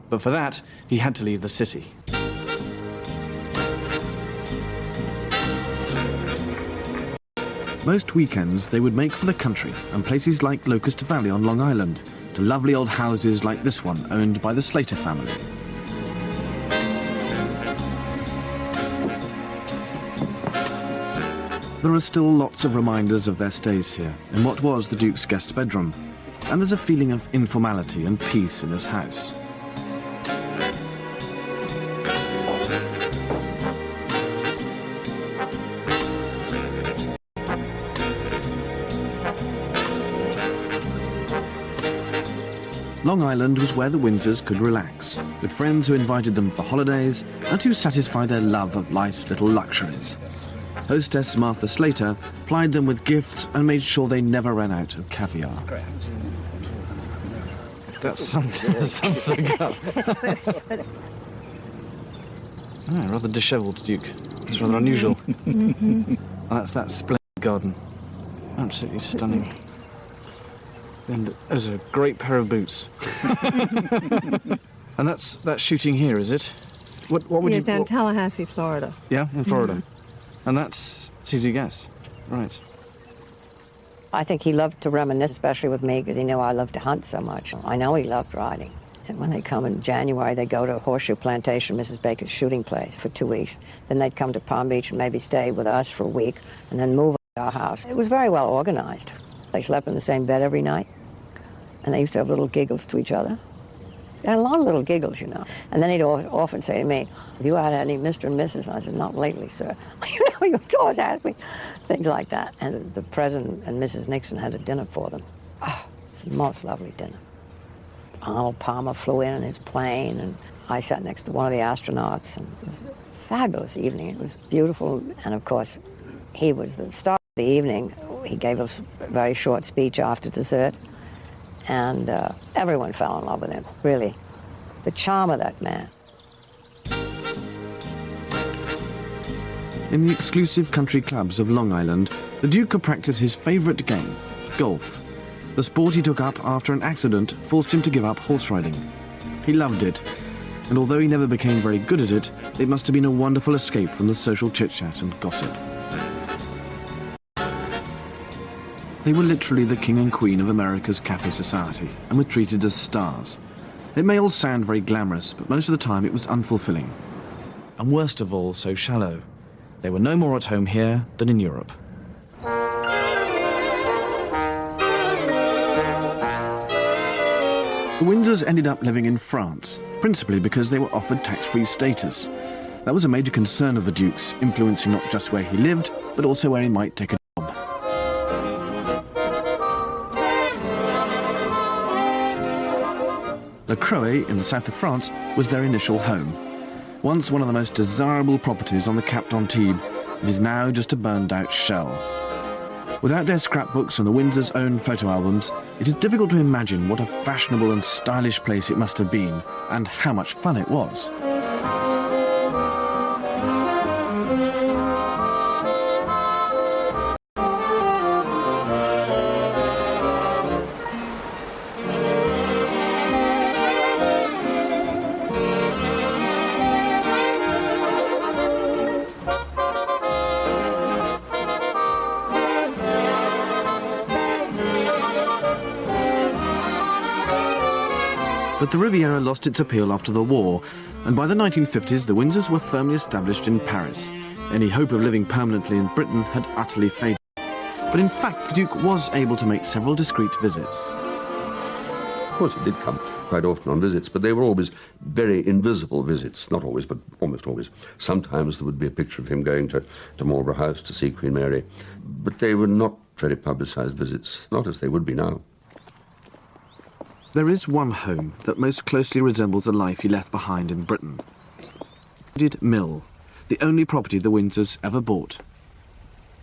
But for that, he had to leave the city. Most weekends they would make for the country and places like Locust Valley on Long Island, to lovely old houses like this one owned by the Slater family. There are still lots of reminders of their stays here in what was the Duke's guest bedroom, and there's a feeling of informality and peace in his house. Long Island was where the Windsors could relax, with friends who invited them for holidays and to satisfy their love of life's little luxuries. Hostess Martha Slater plied them with gifts and made sure they never ran out of caviar. That's something up. Rather dishevelled Duke. It's rather unusual. Oh, that's that splendid garden. Absolutely stunning. And those are a great pair of boots. And that's shooting here, is it? What would you... Yes, down Tallahassee, Florida. Yeah, in Florida. And that's Easy Guest. Right. I think he loved to reminisce, especially with me, because he knew I loved to hunt so much. I know he loved riding. And when they come in January, they go to Horseshoe Plantation, Mrs. Baker's shooting place, for 2 weeks. Then they'd come to Palm Beach and maybe stay with us for a week and then move to our house. It was very well organized. They slept in the same bed every night, and they used to have little giggles to each other. They had a lot of little giggles, you know. And then he'd often say to me, "Have you had any Mr. and Mrs.?" I said, "Not lately, sir." You know, you always ask me things like that. And the President and Mrs. Nixon had a dinner for them. Oh, it's the most lovely dinner. Arnold Palmer flew in his plane, and I sat next to one of the astronauts, and it was a fabulous evening. It was beautiful, and of course, he was the star of the evening. He gave us a very short speech after dessert, and everyone fell in love with him, really. The charm of that man. In the exclusive country clubs of Long Island, the Duke could practice his favourite game, golf. The sport he took up after an accident forced him to give up horse riding. He loved it, and although he never became very good at it, it must have been a wonderful escape from the social chit-chat and gossip. They were literally the king and queen of America's cafe society, and were treated as stars. It may all sound very glamorous, but most of the time it was unfulfilling. And worst of all, so shallow. They were no more at home here than in Europe. The Windsors ended up living in France, principally because they were offered tax-free status. That was a major concern of the Duke's, influencing not just where he lived, but also where he might take a job. Le Creuet, in the south of France, was their initial home. Once one of the most desirable properties on the Cap d'Antibes, it is now just a burned-out shell. Without their scrapbooks and the Windsors' own photo albums, it is difficult to imagine what a fashionable and stylish place it must have been, and how much fun it was. But the Riviera lost its appeal after the war, and by the 1950s the Windsors were firmly established in Paris. Any hope of living permanently in Britain had utterly faded. But in fact the Duke was able to make several discreet visits. Of course he did come quite often on visits, but they were always very invisible visits. Not always, but almost always. Sometimes there would be a picture of him going to Marlborough House to see Queen Mary, but they were not very publicised visits, not as they would be now. There is one home that most closely resembles the life he left behind in Britain. Mill, the only property the Windsors ever bought.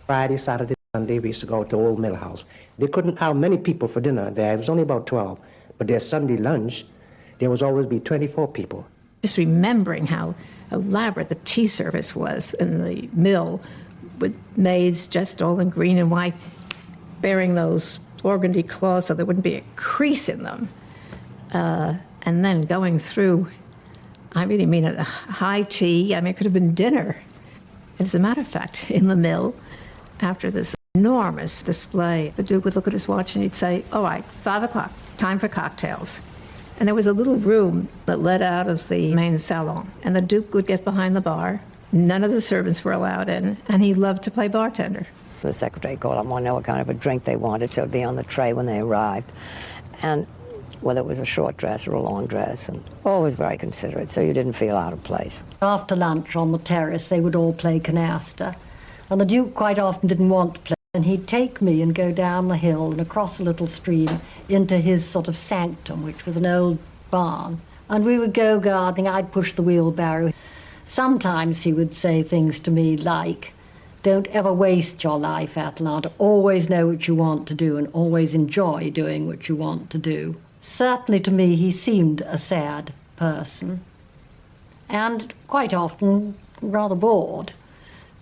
Friday, Saturday, Sunday, we used to go to Old Mill House. They couldn't have many people for dinner there. It was only about 12. But their Sunday lunch, there was always be 24 people. Just remembering how elaborate the tea service was in the mill, with maids dressed all in green and white, bearing those organdy cloths so there wouldn't be a crease in them. And then going through, I really mean a high tea. I mean, it could have been dinner. As a matter of fact, in the mill, after this enormous display, the Duke would look at his watch and he'd say, "All right, 5 o'clock, time for cocktails." And there was a little room that led out of the main salon, and the Duke would get behind the bar. None of the servants were allowed in, and he loved to play bartender. The secretary called up, wanted to know what kind of a drink they wanted, so it'd be on the tray when they arrived. And whether it was a short dress or a long dress, and always very considerate, so you didn't feel out of place. After lunch on the terrace, they would all play canasta, and the Duke quite often didn't want to play, and he'd take me and go down the hill and across a little stream into his sort of sanctum, which was an old barn, and we would go gardening. I'd push the wheelbarrow. Sometimes he would say things to me like, "Don't ever waste your life, Atalanta. Always know what you want to do and always enjoy doing what you want to do." Certainly to me he seemed a sad person, and quite often rather bored.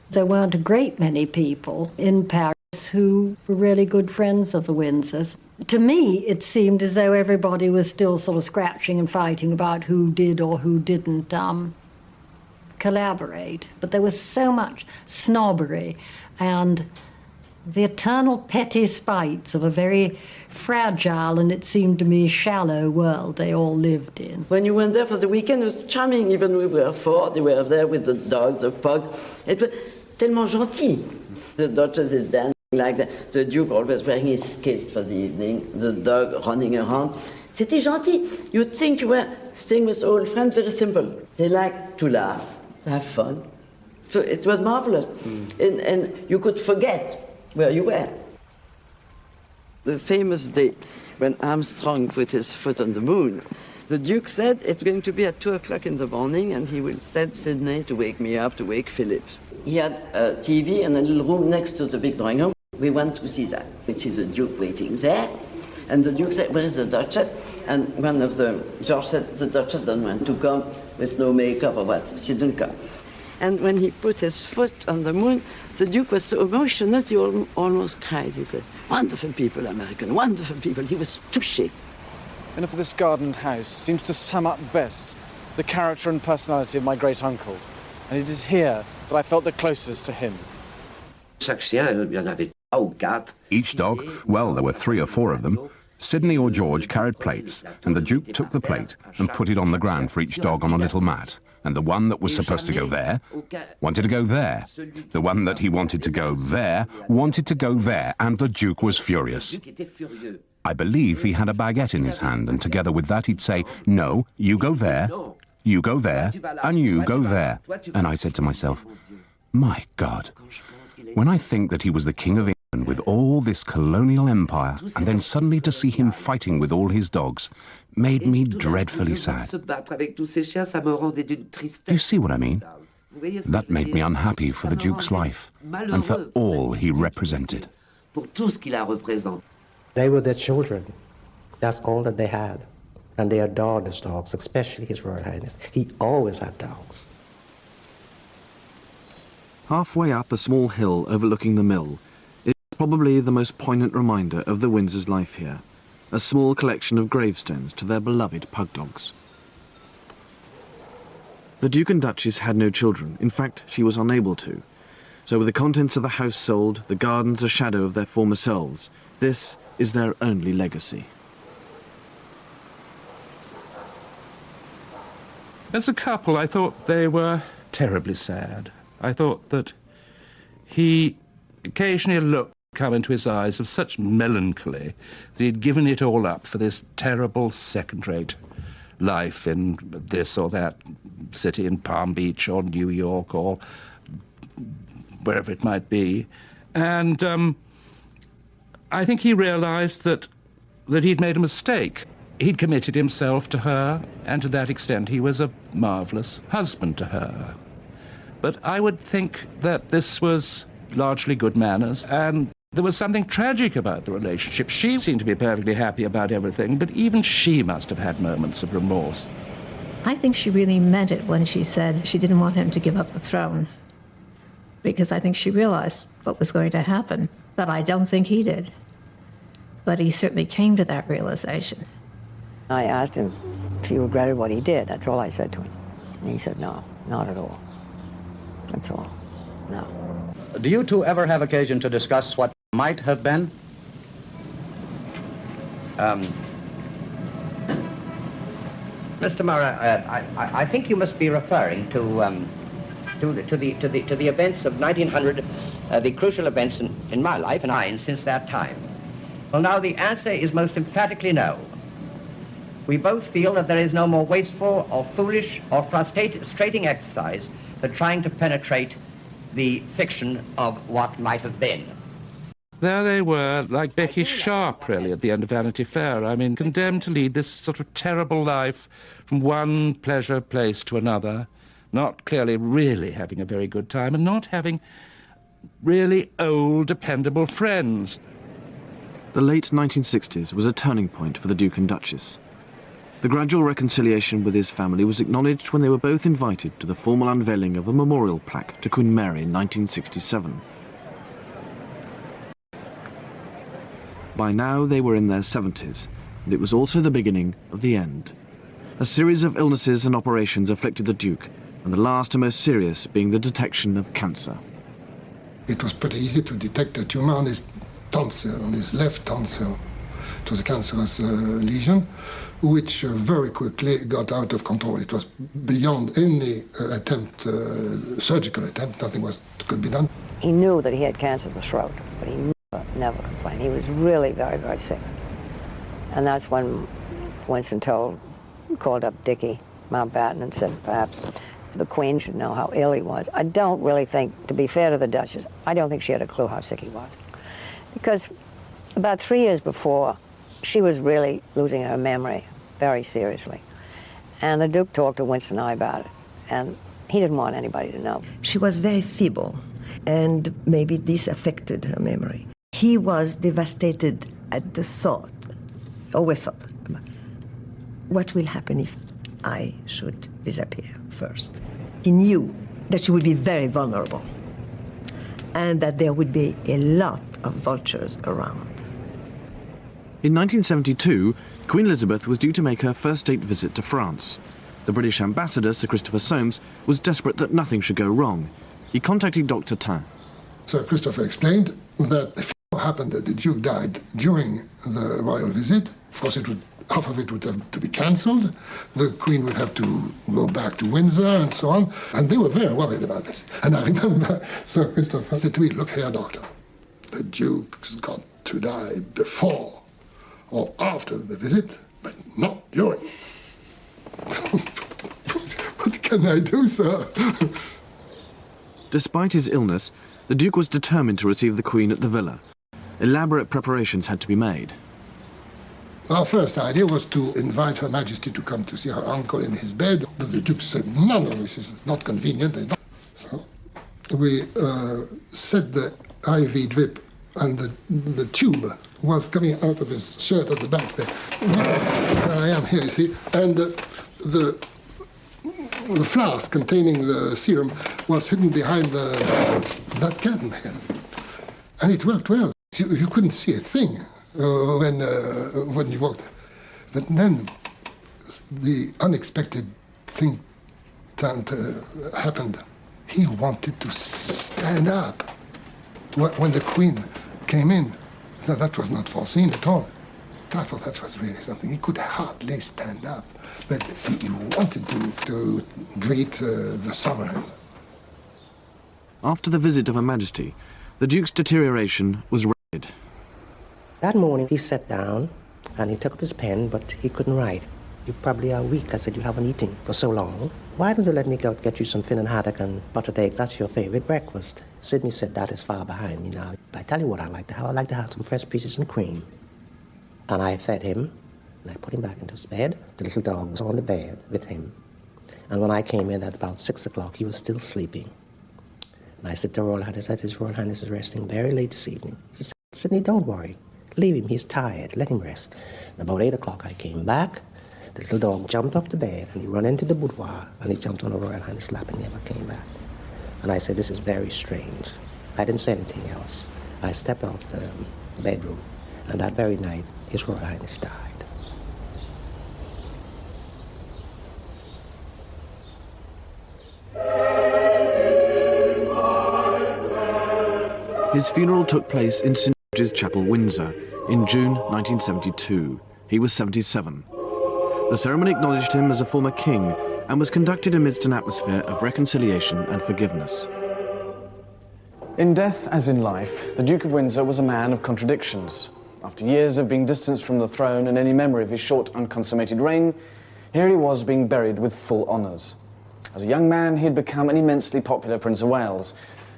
There weren't a great many people in Paris who were really good friends of the Windsors. To me it seemed as though everybody was still sort of scratching and fighting about who did or who didn't collaborate. But there was so much snobbery and The eternal petty spites of a very fragile and, it seemed to me, shallow world they all lived in. When you went there for the weekend, it was charming. Even we were four, they were there with the dogs, the pugs. It was tellement gentil. The Duchess is dancing like that. The Duke always wearing his kilt for the evening, the dog running around. C'était gentil. You'd think you were staying with old friends, very simple. They liked to laugh, have fun. So it was marvelous. And you could forget where you were. The famous day when Armstrong put his foot on the moon, the Duke said it's going to be at 2 o'clock in the morning and he will send Sydney to wake me up, to wake Philip. He had a TV in a little room next to the big drawing room. We went to see that. We see the Duke waiting there. And the Duke said, where is the Duchess? And George said, the Duchess doesn't want to come with no makeup or what. She didn't come. And when he put his foot on the moon, the Duke was so emotional, he almost cried. He said, wonderful people, American, wonderful people. He was touché. And if this gardened house seems to sum up best the character and personality of my great-uncle, and it is here that I felt the closest to him. Each dog, well, there were 3 or 4 of them, Sydney or George carried plates, and the Duke took the plate and put it on the ground for each dog on a little mat. And the one that was supposed to go there wanted to go there. The one that he wanted to go there wanted to go there, and the Duke was furious. I believe he had a baguette in his hand, and together with that he'd say, no, you go there, you go there, and you go there. And I said to myself, my God, when I think that he was the King of England with all this colonial empire, and then suddenly to see him fighting with all his dogs, made me dreadfully sad. You see what I mean? That made me unhappy for the Duke's life, and for all he represented. They were their children. That's all that they had. And they adored his dogs, especially His Royal Highness. He always had dogs. Halfway up a small hill overlooking the mill is probably the most poignant reminder of the Windsors' life here. A small collection of gravestones to their beloved pug dogs. The Duke and Duchess had no children. In fact, she was unable to. So with the contents of the house sold, the gardens a shadow of their former selves, this is their only legacy. As a couple, I thought they were terribly sad. I thought that he occasionally looked come into his eyes of such melancholy that he'd given it all up for this terrible second-rate life in this or that city in Palm Beach or New York or wherever it might be. And I think he realized that he'd made a mistake. He'd committed himself to her, and to that extent he was a marvelous husband to her. But I would think that this was largely good manners, and there was something tragic about the relationship. She seemed to be perfectly happy about everything, but even she must have had moments of remorse. I think she really meant it when she said she didn't want him to give up the throne, because I think she realized what was going to happen, but I don't think he did. But he certainly came to that realization. I asked him if he regretted what he did. That's all I said to him. And he said, no, not at all. That's all. No. Do you two ever have occasion to discuss what might have been? Mr. Murrah, I think you must be referring to the events of 1900, the crucial events in my life and mine since that time. Well, now the answer is most emphatically no. We both feel that there is no more wasteful or foolish or frustrating exercise than trying to penetrate the fiction of what might have been. There they were, like Becky Sharp, really, at the end of Vanity Fair. I mean, condemned to lead this sort of terrible life from one pleasure place to another, not clearly really having a very good time, and not having really old, dependable friends. The late 1960s was a turning point for the Duke and Duchess. The gradual reconciliation with his family was acknowledged when they were both invited to the formal unveiling of a memorial plaque to Queen Mary in 1967. By now they were in their 70s, and it was also the beginning of the end. A series of illnesses and operations afflicted the Duke, and the last and most serious being the detection of cancer. It was pretty easy to detect a tumor on his tonsil, on his left tonsil. It was a cancerous lesion, which very quickly got out of control. It was beyond any surgical attempt. Nothing could be done. He knew that he had cancer of the throat, but he never complained. He was really very, very sick. And that's when Winston called up Dickie Mountbatten and said perhaps the Queen should know how ill he was. I don't really think, to be fair to the Duchess, I don't think she had a clue how sick he was. Because about 3 years before, she was really losing her memory very seriously. And the Duke talked to Winston and I about it, and he didn't want anybody to know. She was very feeble, and maybe this affected her memory. He was devastated at the thought, always thought, what will happen if I should disappear first? He knew that she would be very vulnerable and that there would be a lot of vultures around. In 1972, Queen Elizabeth was due to make her first state visit to France. The British ambassador, Sir Christopher Soames, was desperate that nothing should go wrong. He contacted Dr. Tain. Sir Christopher explained that if it happened that the Duke died during the royal visit, of course half of it would have to be cancelled, the Queen would have to go back to Windsor and so on, and they were very worried about this. And I remember Sir Christopher said to me, look here, doctor, the Duke's got to die before or after the visit, but not during. What can I do, sir? Despite his illness, the Duke was determined to receive the Queen at the villa. Elaborate preparations had to be made. Our first idea was to invite Her Majesty to come to see her uncle in his bed, but the Duke said, no, this is not convenient. So we set the IV drip, and the tube was coming out of his shirt at the back there. Where I am here, you see, and the flask containing the serum was hidden behind that curtain here. And it worked well. You couldn't see a thing when you walked. But then the unexpected thing happened. He wanted to stand up. When the Queen came in, that was not foreseen at all. I thought that was really something. He could hardly stand up, but he wanted to greet the sovereign. After the visit of Her Majesty, the Duke's deterioration was rapid. That morning he sat down and he took up his pen, but he couldn't write. You probably are weak. I said, you haven't eaten for so long. Why don't you let me go get you some Finnan haddock and buttered eggs? That's your favorite breakfast. Sidney said, that is far behind me now. I tell you what I like to have. I like to have some fresh peaches and cream. And I fed him, and I put him back into his bed. The little dog was on the bed with him. And when I came in at about 6 o'clock, he was still sleeping. And I said to Royal Highness, His Royal Highness is resting very late this evening. She said, Sidney, don't worry. Leave him, he's tired. Let him rest. And about 8 o'clock, I came back. The little dog jumped off the bed, and he ran into the boudoir, and he jumped on a Royal Highness' lap and never came back. And I said, this is very strange. I didn't say anything else. I stepped out of the bedroom, and that very night, His Royal Highness died. His funeral took place in St. George's Chapel, Windsor, in June 1972. He was 77. The ceremony acknowledged him as a former king and was conducted amidst an atmosphere of reconciliation and forgiveness. In death, as in life, the Duke of Windsor was a man of contradictions. After years of being distanced from the throne and any memory of his short, unconsummated reign, here he was being buried with full honours. As a young man, he had become an immensely popular Prince of Wales,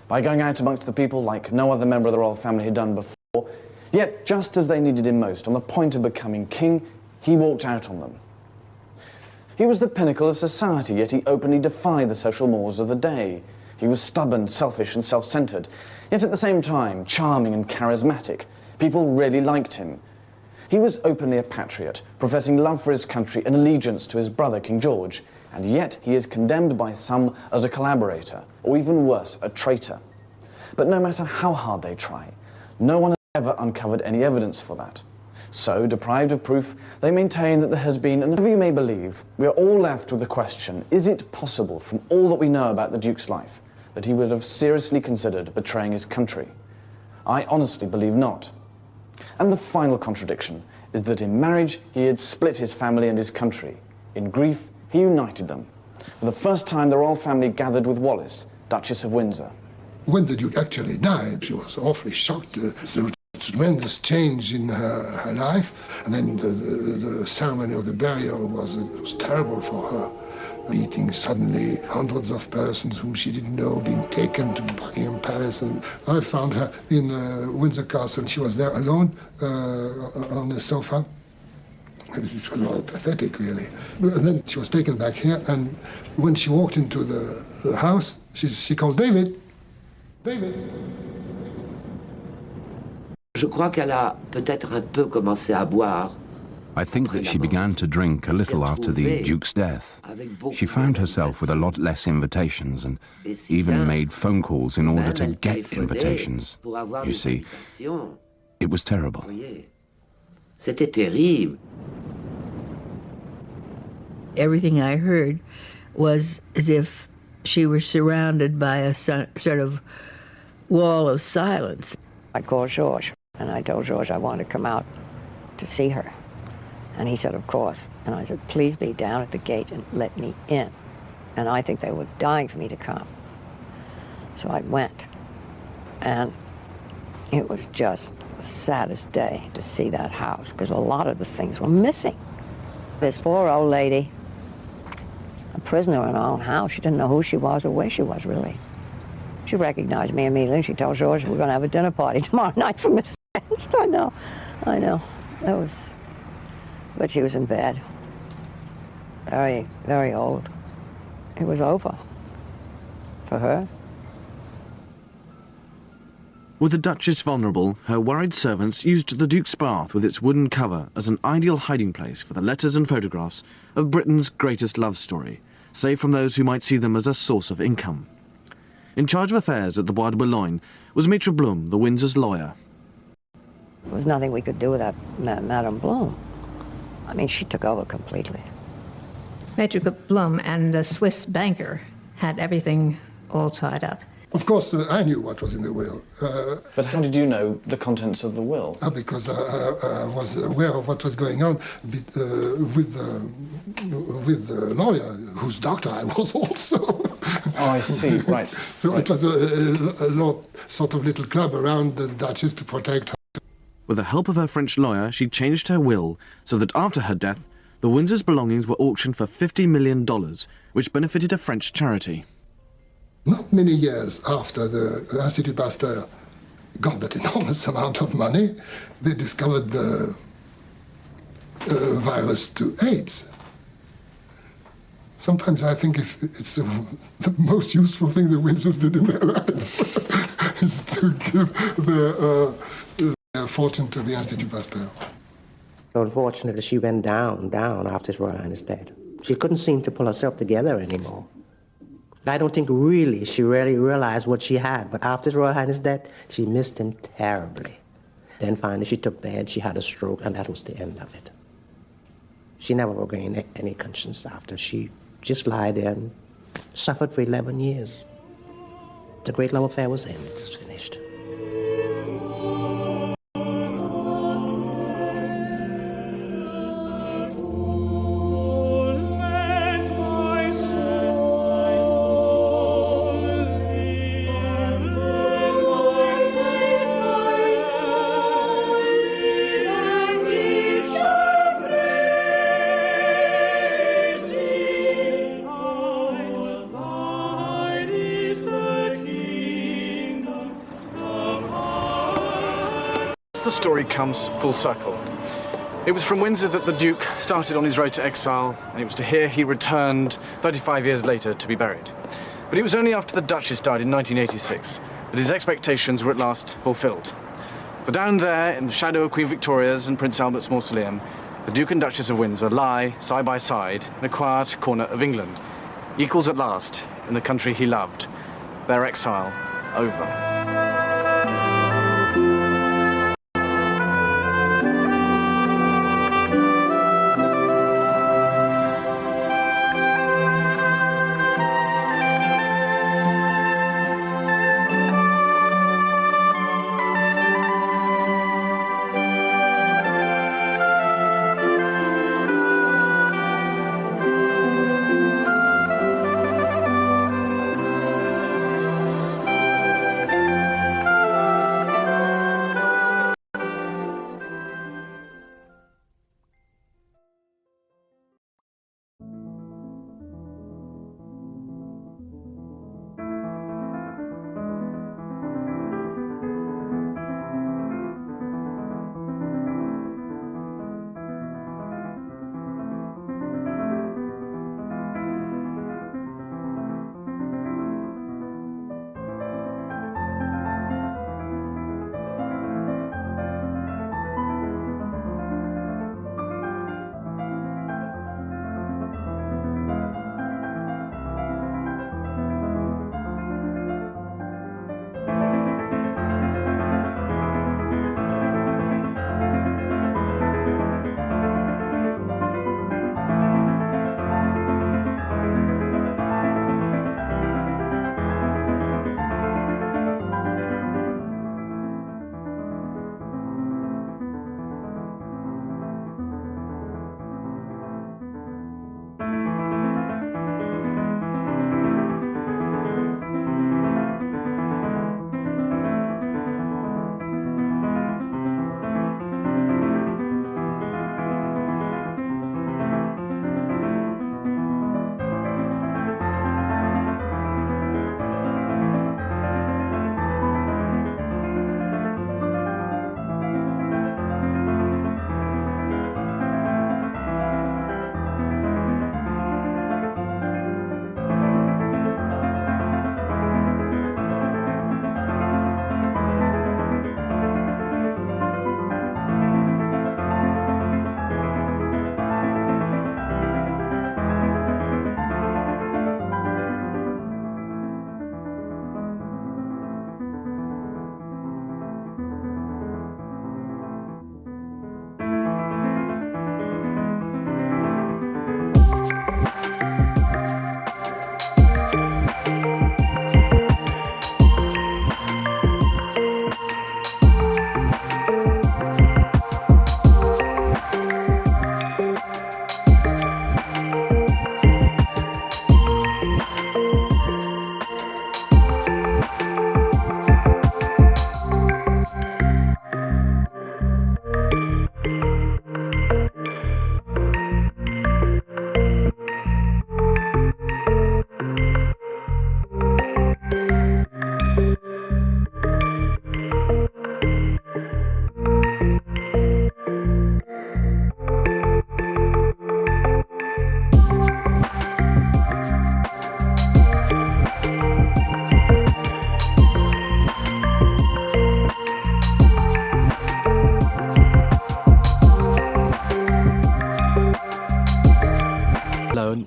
by going out amongst the people like no other member of the royal family had done before. Yet, just as they needed him most, on the point of becoming king, he walked out on them. He was the pinnacle of society, yet he openly defied the social mores of the day. He was stubborn, selfish and self-centred, yet at the same time charming and charismatic. People really liked him. He was openly a patriot, professing love for his country and allegiance to his brother, King George, and yet he is condemned by some as a collaborator, or even worse, a traitor. But no matter how hard they try, no one has ever uncovered any evidence for that. So, deprived of proof, they maintain that there has been, and whatever you may believe, we are all left with the question, is it possible, from all that we know about the Duke's life, that he would have seriously considered betraying his country. I honestly believe not. And the final contradiction is that in marriage he had split his family and his country. In grief, he united them. For the first time, the royal family gathered with Wallis, Duchess of Windsor. When the Duke actually died, she was awfully shocked. There was a tremendous change in her life. And then the ceremony of the burial was terrible for her. Meeting suddenly hundreds of persons whom she didn't know being taken to Buckingham Palace. And I found her in Windsor Castle. She was there alone on the sofa. It was rather pathetic, really. And then she was taken back here, and when she walked into the house, she called David. David. Je crois qu'elle a peut-être un peu commencé à boire. I think that she began to drink a little after the Duke's death. She found herself with a lot less invitations and even made phone calls in order to get invitations. You see, it was terrible. C'était terrible. Everything I heard was as if she was surrounded by a sort of wall of silence. I called George, and I told George I wanted to come out to see her. And he said, of course. And I said, please be down at the gate and let me in. And I think they were dying for me to come. So I went. And it was just the saddest day to see that house, because a lot of the things were missing. This poor old lady, a prisoner in her own house, she didn't know who she was or where she was, really. She recognized me immediately, and she told George we're going to have a dinner party tomorrow night for Mrs. Ernst. I know. That was... But she was in bed. Very, very old. It was over. For her. With the Duchess vulnerable, her worried servants used the Duke's bath with its wooden cover as an ideal hiding place for the letters and photographs of Britain's greatest love story, save from those who might see them as a source of income. In charge of affairs at the Bois de Boulogne was Maitre Blum, the Windsors lawyer. There was nothing we could do without Madame Blum. I mean, she took over completely. Maitre Blum and the Swiss banker had everything all tied up. Of course, I knew what was in the will. But how did you know the contents of the will? Because I was aware of what was going on with the lawyer, whose doctor I was also. Oh, I see, right. So right. It was a sort of little club around the Duchess to protect her. With the help of her French lawyer, she changed her will so that after her death, the Windsors' belongings were auctioned for $50 million, which benefited a French charity. Not many years after the Institut Pasteur got that enormous amount of money, they discovered the virus to AIDS. Sometimes I think if it's the most useful thing the Windsors did in their life is to give their fortune to the Institut Pasteur. Unfortunately, she went down after His Royal Highness' death. She couldn't seem to pull herself together anymore. I don't think she really realized what she had, but after His Royal Highness' death, she missed him terribly. Then finally she took the head, she had a stroke, and that was the end of it. She never regained any conscience after. She just lied there and suffered for 11 years. The great love affair was ended, it was finished. The story comes full circle. It was from Windsor that the Duke started on his road to exile, and it was to here he returned 35 years later to be buried. But it was only after the Duchess died in 1986 that his expectations were at last fulfilled. For down there, in the shadow of Queen Victoria's and Prince Albert's mausoleum, the Duke and Duchess of Windsor lie side by side in a quiet corner of England, equals at last in the country he loved, their exile over.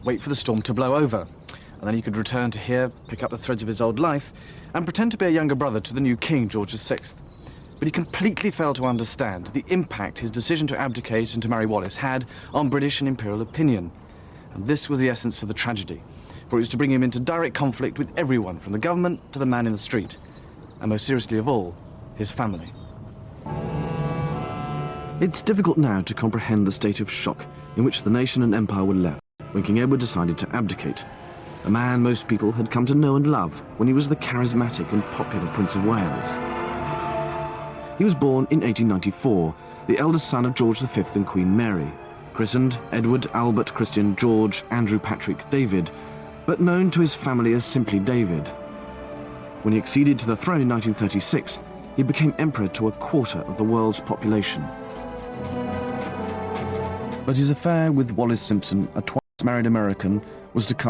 wait for the storm to blow over, and then he could return to here, pick up the threads of his old life, and pretend to be a younger brother to the new king, George VI. But he completely failed to understand the impact his decision to abdicate and to marry Wallis had on British and imperial opinion. And this was the essence of the tragedy, for it was to bring him into direct conflict with everyone, from the government to the man in the street, and most seriously of all, his family. It's difficult now to comprehend the state of shock in which the nation and empire were left when King Edward decided to abdicate, a man most people had come to know and love when he was the charismatic and popular Prince of Wales. He was born in 1894, the eldest son of George V and Queen Mary, christened Edward Albert Christian George Andrew Patrick David, but known to his family as simply David. When he acceded to the throne in 1936, he became emperor to a quarter of the world's population. But his affair with Wallis Simpson, a twice-married American, was to cast